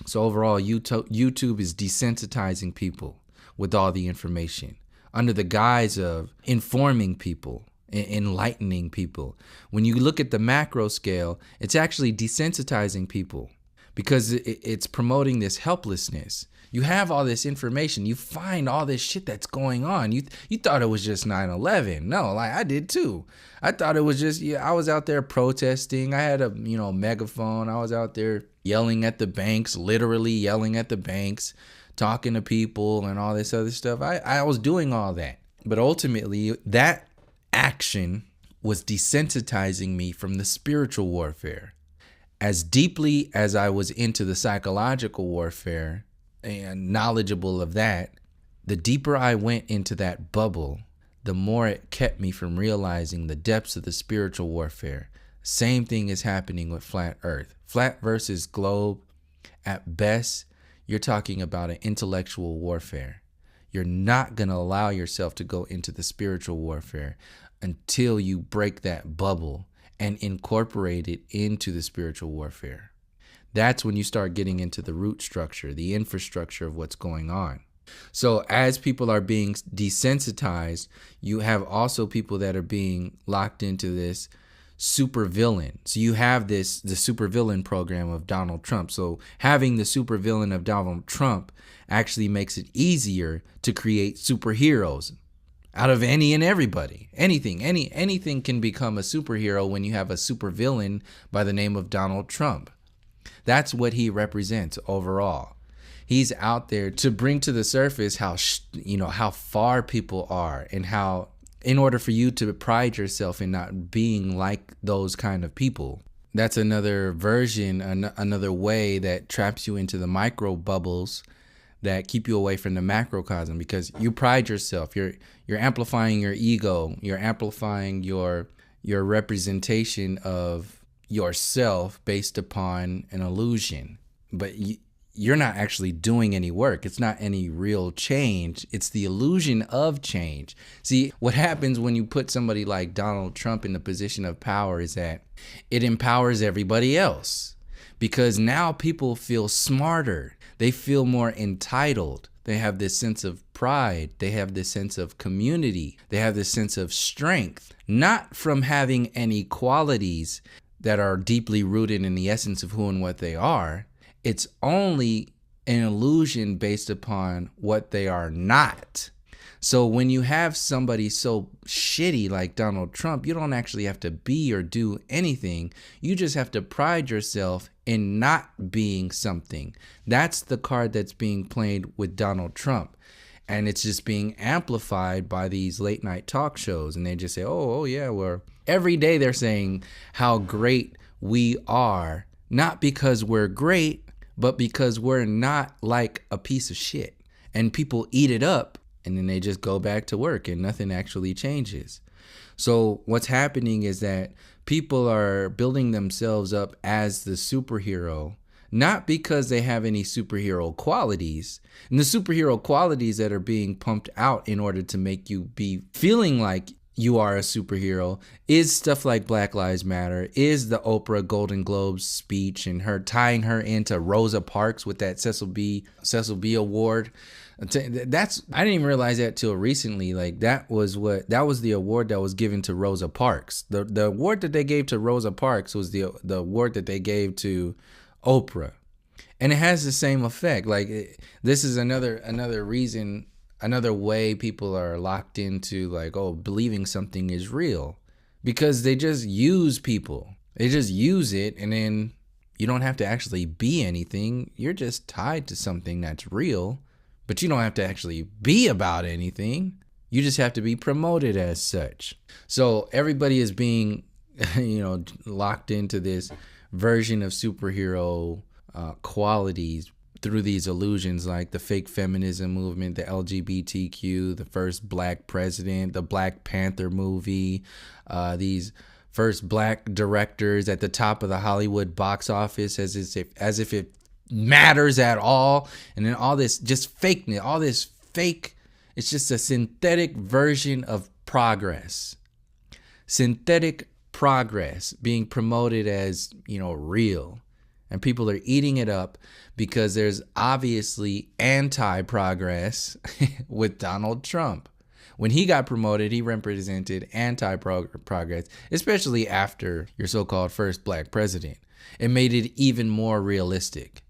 So overall, YouTube is desensitizing people with all the information under the guise of informing people, enlightening people. When you look at the macro scale, it's actually desensitizing people because it's promoting this helplessness. You have all this information. You find all this shit that's going on. You thought it was just 9/11. No, like I did too. I thought it was just, I was out there protesting. I had a, megaphone. I was out there yelling at the banks, literally yelling at the banks, talking to people and all this other stuff. I was doing all that. But ultimately, that action was desensitizing me from the spiritual warfare. As deeply as I was into the psychological warfare and knowledgeable of that, the deeper I went into that bubble, the more it kept me from realizing the depths of the spiritual warfare. Same thing is happening with flat earth. Flat versus globe, at best, you're talking about an intellectual warfare. You're not going to allow yourself to go into the spiritual warfare until you break that bubble and incorporate it into the spiritual warfare. That's when you start getting into the root structure, the infrastructure of what's going on. So as people are being desensitized, you have also people that are being locked into this supervillain. So you have the supervillain program of Donald Trump. So having the supervillain of Donald Trump actually makes it easier to create superheroes out of any and everybody. Anything can become a superhero when you have a supervillain by the name of Donald Trump. That's what he represents overall. He's out there to bring to the surface how far people are, and how, in order for you to pride yourself in not being like those kind of people. That's another version, another way that traps you into the micro bubbles that keep you away from the macrocosm, because you pride yourself. You're amplifying your ego. You're amplifying your representation of yourself based upon an illusion. But you're not actually doing any work. It's not any real change. It's the illusion of change. See, what happens when you put somebody like Donald Trump in the position of power is that it empowers everybody else, because now people feel smarter. They feel more entitled. They have this sense of pride. They have this sense of community. They have this sense of strength, not from having any qualities that are deeply rooted in the essence of who and what they are. It's only an illusion based upon what they are not. So when you have somebody so shitty like Donald Trump, you don't actually have to be or do anything. You just have to pride yourself in not being something. That's the card that's being played with Donald Trump. And it's just being amplified by these late night talk shows. And they just say, oh yeah, well, every day they're saying how great we are, not because we're great, but because we're not like a piece of shit. And people eat it up, and then they just go back to work and nothing actually changes. So what's happening is that people are building themselves up as the superhero, not because they have any superhero qualities. And the superhero qualities that are being pumped out in order to make you be feeling like you are a superhero is stuff like Black Lives Matter, is the Oprah Golden Globes speech and her tying her into Rosa Parks with that Cecil B award. I didn't even realize that till recently. Like that was the award that was given to Rosa Parks. The award that they gave to Rosa Parks was the award that they gave to Oprah. And it has the same effect. Like this is another reason, another way people are locked into like, oh, believing something is real, because they just use people. They just use it, and then you don't have to actually be anything. You're just tied to something that's real, but you don't have to actually be about anything. You just have to be promoted as such. So everybody is being, locked into this version of superhero qualities through these illusions, like the fake feminism movement, the LGBTQ, the first black president, the Black Panther movie, these first black directors at the top of the Hollywood box office, as if it matters at all. And then all this just fakeness, all this fake, it's just a synthetic version of progress. Synthetic progress being promoted as, real. And people are eating it up because there's obviously anti-progress with Donald Trump. When he got promoted, he represented anti-progress, especially after your so-called first black president. It made it even more realistic.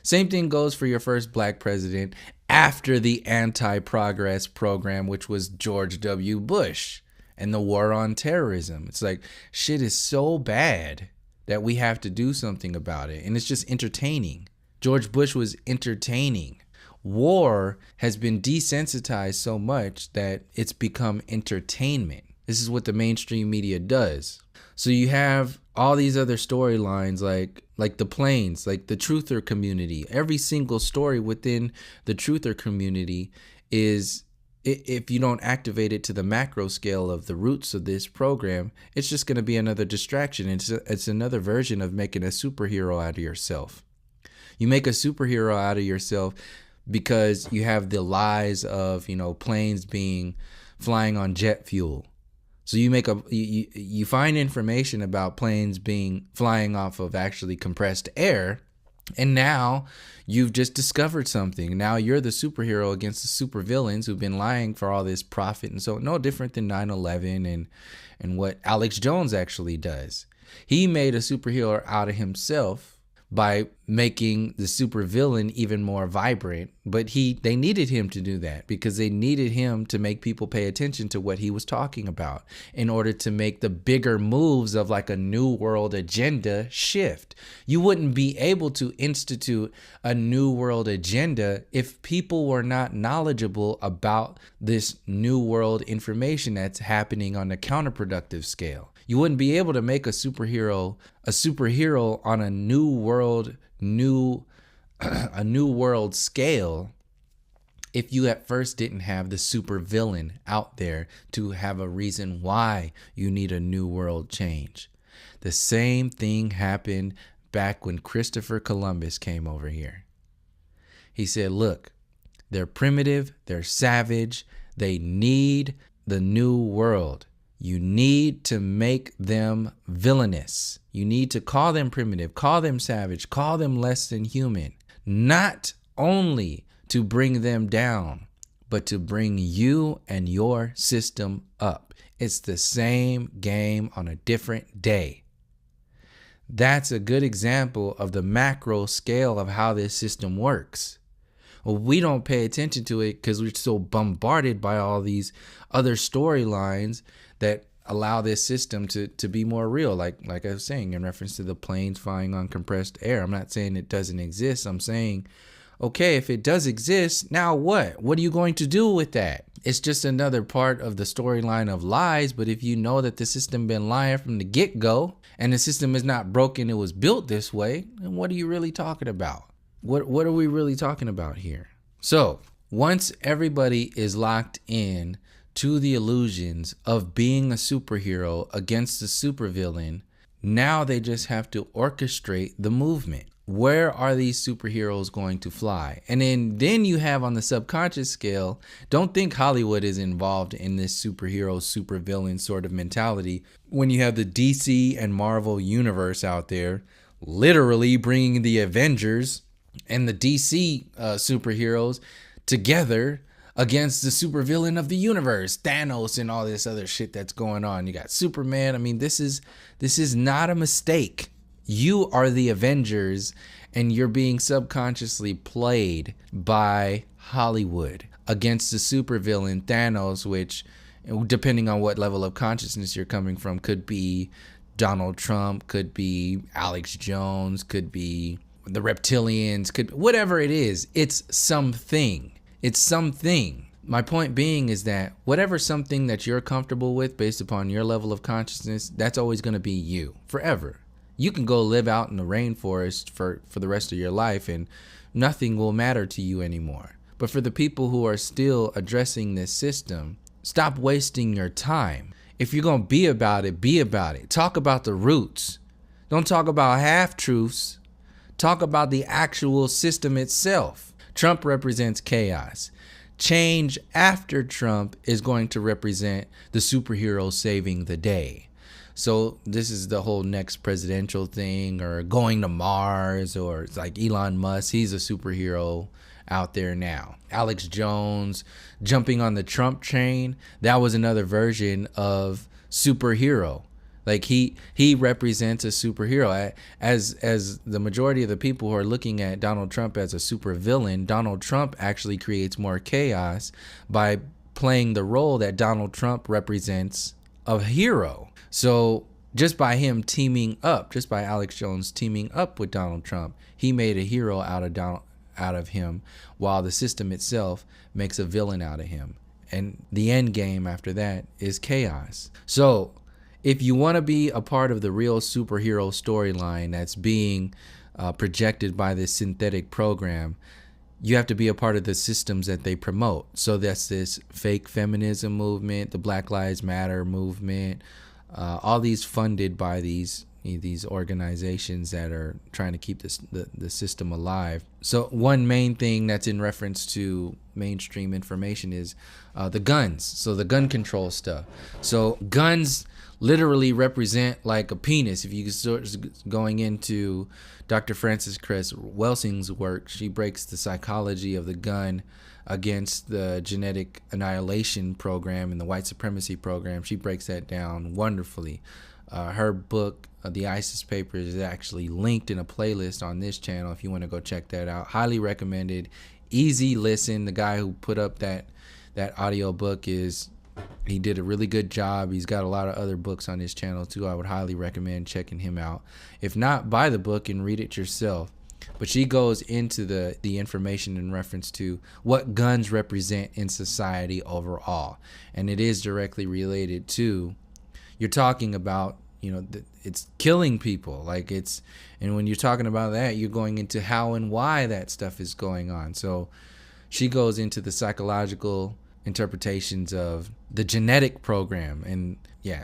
Same thing goes for your first black president after the anti-progress program, which was George W. Bush and the war on terrorism. It's like shit is so bad that we have to do something about it. And it's just entertaining. George Bush was entertaining. War has been desensitized so much that it's become entertainment. This is what the mainstream media does. So you have all these other storylines like the planes, like the truther community. Every single story within the truther community is, if you don't activate it to the macro scale of the roots of this program, it's just going to be another distraction. It's another version of making a superhero out of yourself. You make a superhero out of yourself because you have the lies of, planes flying on jet fuel. So you find information about planes flying off of actually compressed air. And now you've just discovered something. Now you're the superhero against the supervillains who've been lying for all this profit. And so no different than 9/11 and what Alex Jones actually does. He made a superhero out of himself by making the supervillain even more vibrant. But they needed him to do that because they needed him to make people pay attention to what he was talking about in order to make the bigger moves of like a new world agenda shift. You wouldn't be able to institute a new world agenda if people were not knowledgeable about this new world information that's happening on the counterproductive scale. You wouldn't be able to make a superhero on a new world scale if you at first didn't have the supervillain out there to have a reason why you need a new world change. The same thing happened back when Christopher Columbus came over here. He said, look, they're primitive, they're savage, they need the new world. You need to make them villainous. You need to call them primitive, call them savage, call them less than human. Not only to bring them down, but to bring you and your system up. It's the same game on a different day. That's a good example of the macro scale of how this system works. Well, we don't pay attention to it because we're so bombarded by all these other storylines that allow this system to be more real. Like I was saying in reference to the planes flying on compressed air. I'm not saying it doesn't exist. I'm saying, okay, if it does exist, now what? What are you going to do with that? It's just another part of the storyline of lies. But if you know that the system been lying from the get-go and the system is not broken, it was built this way, then what are you really talking about? What are we really talking about here? So once everybody is locked in to the illusions of being a superhero against a supervillain, now they just have to orchestrate the movement. Where are these superheroes going to fly? And then you have on the subconscious scale, don't think Hollywood is involved in this superhero, supervillain sort of mentality. When you have the DC and Marvel universe out there, literally bringing the Avengers and the DC superheroes together against the supervillain of the universe, Thanos, and all this other shit that's going on. You got Superman. I mean, this is not a mistake. You are the Avengers, and you're being subconsciously played by Hollywood against the supervillain Thanos, which, depending on what level of consciousness you're coming from, could be Donald Trump, could be Alex Jones, could be the reptilians, could whatever it is. It's something. It's something. My point being is that whatever something that you're comfortable with based upon your level of consciousness, that's always going to be you forever. You can go live out in the rainforest for the rest of your life and nothing will matter to you anymore. But for the people who are still addressing this system, stop wasting your time. If you're going to be about it, be about it. Talk about the roots. Don't talk about half-truths. Talk about the actual system itself. Trump represents chaos. Change after Trump is going to represent the superhero saving the day. So this is the whole next presidential thing, or going to Mars, or it's like Elon Musk. He's a superhero out there now. Alex Jones jumping on the Trump train. That was another version of superhero. Like he represents a superhero. As the majority of the people who are looking at Donald Trump as a supervillain, Donald Trump actually creates more chaos by playing the role that Donald Trump represents a hero. So just by him teaming up, just by Alex Jones teaming up with Donald Trump, he made a hero out of him, while the system itself makes a villain out of him. And the end game after that is chaos. So if you want to be a part of the real superhero storyline that's being projected by this synthetic program, you have to be a part of the systems that they promote. So that's this fake feminism movement, the Black Lives Matter movement, all these funded by these organizations that are trying to keep the system alive. So one main thing that's in reference to mainstream information is the guns. So the gun control stuff. So guns literally represent like a penis. If you start going into Dr. Frances Cress Welsing's work, she breaks the psychology of the gun against the genetic annihilation program and the white supremacy program. She breaks that down wonderfully. Her book, The ISIS Papers, is actually linked in a playlist on this channel if you want to go check that out. Highly recommended. Easy listen. The guy who put up that audio book he did a really good job. He's got a lot of other books on his channel too. I would highly recommend checking him out. If not, buy the book and read it yourself. But she goes into the information in reference to what guns represent in society overall. And it is directly related to, you're talking about, it's killing people. And when you're talking about that, you're going into how and why that stuff is going on. So she goes into the psychological interpretations of the genetic program, and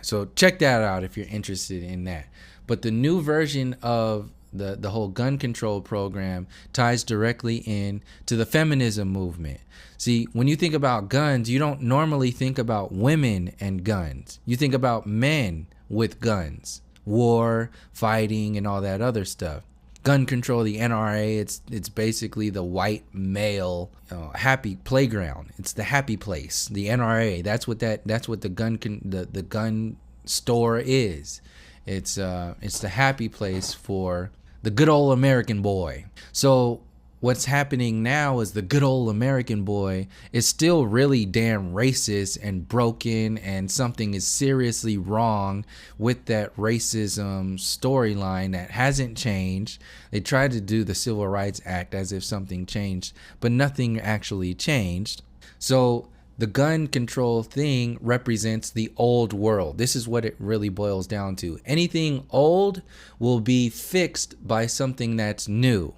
so check that out if you're interested in that. But the new version of the whole gun control program ties directly in to the feminism movement. See, when you think about guns, you don't normally think about women and guns. You think about men with guns, war, fighting, and all that other stuff. Gun control, the NRA, it's basically the white male happy playground. It's the happy place. The NRA, that's what the gun store is. It's the happy place for the good old American boy. So what's happening now is the good old American boy is still really damn racist and broken, and something is seriously wrong with that racism storyline that hasn't changed. They tried to do the Civil Rights Act as if something changed, but nothing actually changed. So the gun control thing represents the old world. This is what it really boils down to. Anything old will be fixed by something that's new.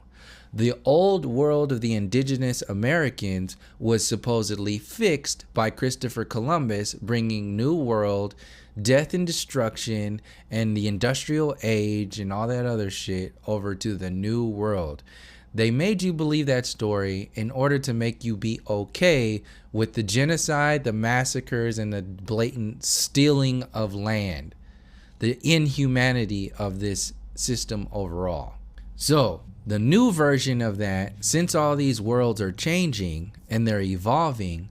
The old world of the indigenous Americans was supposedly fixed by Christopher Columbus, bringing New World, death and destruction, and the industrial age and all that other shit over to the New World. They made you believe that story in order to make you be okay with the genocide, the massacres, and the blatant stealing of land, the inhumanity of this system overall. So the new version of that, since all these worlds are changing and they're evolving,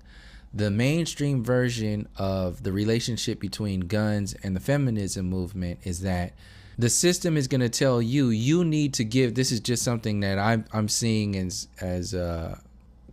the mainstream version of the relationship between guns and the feminism movement is that the system is going to tell you need to give. This is just something that I'm seeing as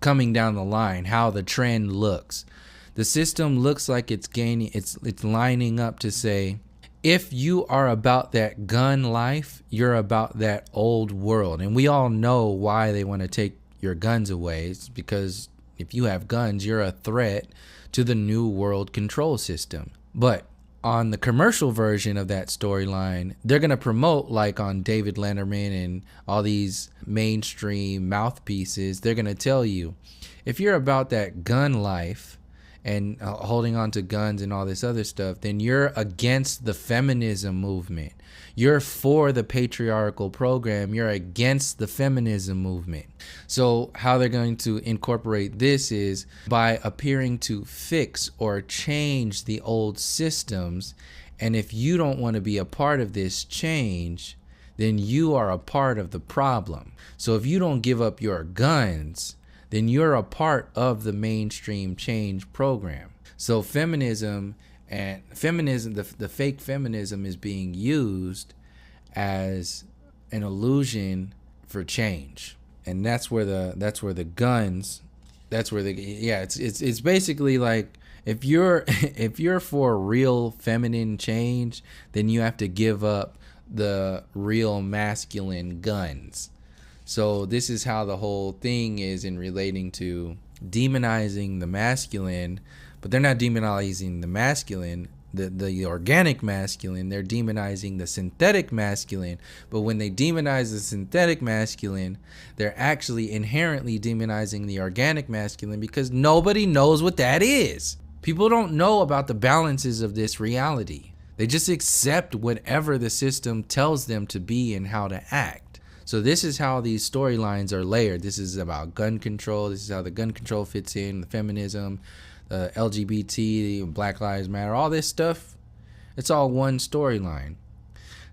coming down the line, how the trend looks. The system looks like it's lining up to say, if you are about that gun life, you're about that old world. And we all know why they want to take your guns away. It's because if you have guns, you're a threat to the new world control system. But on the commercial version of that storyline, they're going to promote, like on David Letterman and all these mainstream mouthpieces, they're going to tell you, if you're about that gun life and holding on to guns and all this other stuff, then you're against the feminism movement. You're for the patriarchal program. You're against the feminism movement. So how they're going to incorporate this is by appearing to fix or change the old systems. And if you don't want to be a part of this change, then you are a part of the problem. So if you don't give up your guns, then you're a part of the mainstream change program. So feminism, the fake feminism is being used as an illusion for change. And it's basically like, if you're for real feminine change, then you have to give up the real masculine guns. So this is how the whole thing is in relating to demonizing the masculine, but they're not demonizing the masculine, the organic masculine. They're demonizing the synthetic masculine. But when they demonize the synthetic masculine, they're actually inherently demonizing the organic masculine, because nobody knows what that is. People don't know about the balances of this reality. They just accept whatever the system tells them to be and how to act. So this is how these storylines are layered. This is about gun control. This is how the gun control fits in, the feminism, LGBT, Black Lives Matter, all this stuff. It's all one storyline.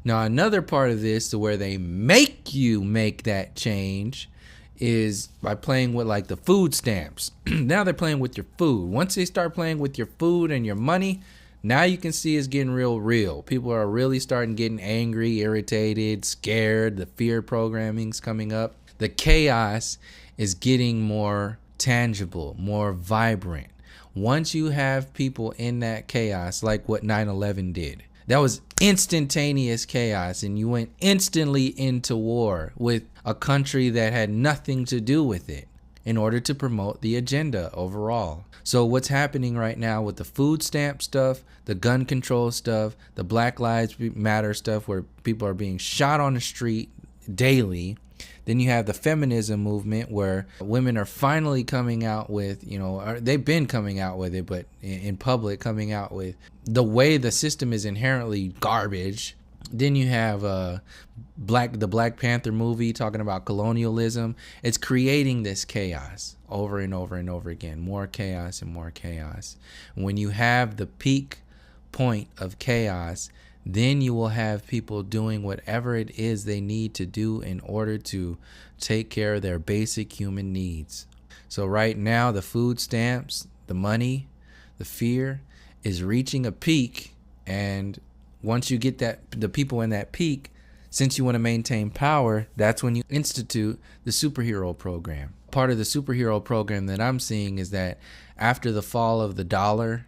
Now, another part of this, to where they make you make that change, is by playing with like the food stamps. Now they're playing with your food. Once they start playing with your food and your money, now you can see it's getting real. People are really starting getting angry, irritated, scared. The fear programming's coming up. The chaos is getting more tangible, more vibrant. Once you have people in that chaos, like what 9/11 did, that was instantaneous chaos, and you went instantly into war with a country that had nothing to do with it in order to promote the agenda overall. So what's happening right now with the food stamp stuff, the gun control stuff, the Black Lives Matter stuff, where people are being shot on the street daily. Then you have the feminism movement, where women are finally coming out with, they've been coming out with it, but in public coming out with the way the system is inherently garbage. Then you have the Black Panther movie talking about colonialism. It's creating this chaos over and over and over again. More chaos and more chaos. When you have the peak point of chaos, then you will have people doing whatever it is they need to do in order to take care of their basic human needs. So right now, the food stamps, the money, the fear is reaching a peak. And once you get the people in that peak, since you want to maintain power, that's when you institute the superhero program. Part of the superhero program that I'm seeing is that after the fall of the dollar,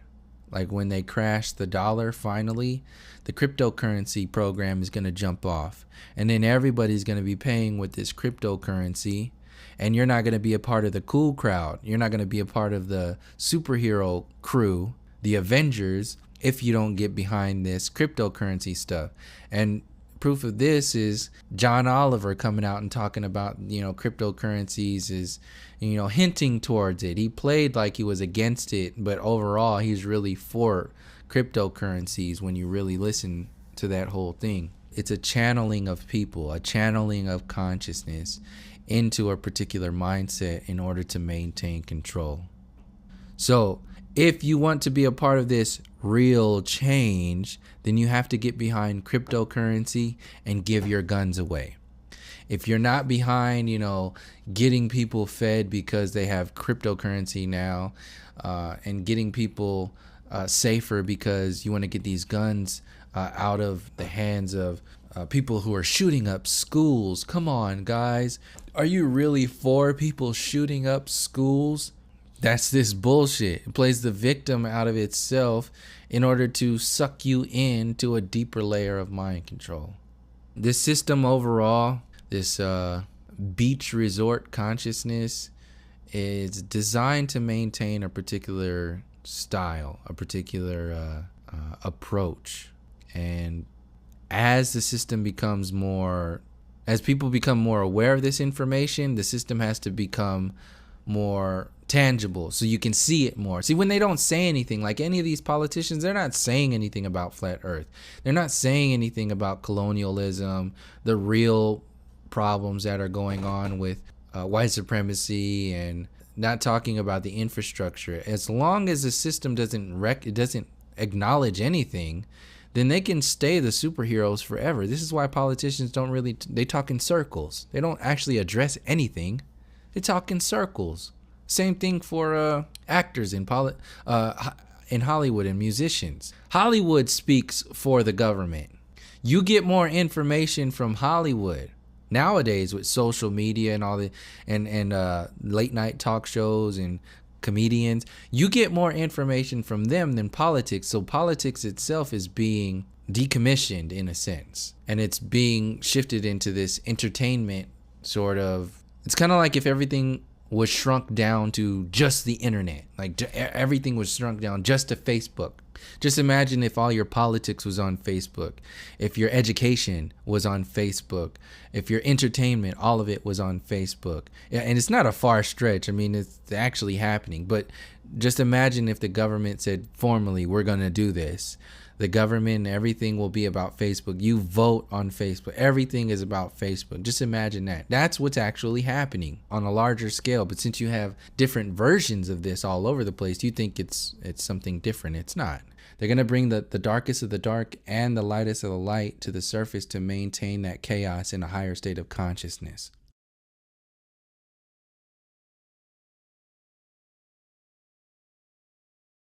like when they crash the dollar finally, the cryptocurrency program is going to jump off. And then everybody's going to be paying with this cryptocurrency. And you're not going to be a part of the cool crowd. You're not going to be a part of the superhero crew, the Avengers, if you don't get behind this cryptocurrency stuff. And proof of this is John Oliver coming out and talking about, cryptocurrencies, is, hinting towards it. He played like he was against it, but overall he's really for cryptocurrencies when you really listen to that whole thing. It's a channeling of people, a channeling of consciousness into a particular mindset in order to maintain control. So if you want to be a part of this real change, then you have to get behind cryptocurrency and give your guns away. If you're not behind, getting people fed because they have cryptocurrency now, and getting people safer because you want to get these guns out of the hands of people who are shooting up schools. Come on, guys. Are you really for people shooting up schools? That's this bullshit. It plays the victim out of itself in order to suck you into a deeper layer of mind control. This system overall, this beach resort consciousness, is designed to maintain a particular style, a particular approach. And as the system becomes more, as people become more aware of this information, the system has to become more tangible so you can see it more. See, when they don't say anything, like any of these politicians, they're not saying anything about flat earth. They're not saying anything about colonialism, the real problems that are going on with white supremacy, and not talking about the infrastructure. As long as the system doesn't acknowledge anything, then they can stay the superheroes forever. This is why politicians they talk in circles. They don't actually address anything. They talk in circles. Same thing for actors in Hollywood and musicians. Hollywood speaks for the government. You get more information from Hollywood nowadays with social media and all the and late night talk shows and comedians. You get more information from them than politics. So politics itself is being decommissioned in a sense, and it's being shifted into this entertainment sort of. It's kind of like if everything was shrunk down to just the internet, like everything was shrunk down just to Facebook. Just imagine if all your politics was on Facebook, if your education was on Facebook, if your entertainment, all of it was on Facebook. And it's not a far stretch. I mean, it's actually happening. But just imagine if the government said formally, we're going to do this. The government and everything will be about Facebook. You vote on Facebook. Everything is about Facebook. Just imagine that. That's what's actually happening on a larger scale. But since you have different versions of this all over the place, you think it's something different. It's not. They're going to bring the darkest of the dark and the lightest of the light to the surface to maintain that chaos in a higher state of consciousness.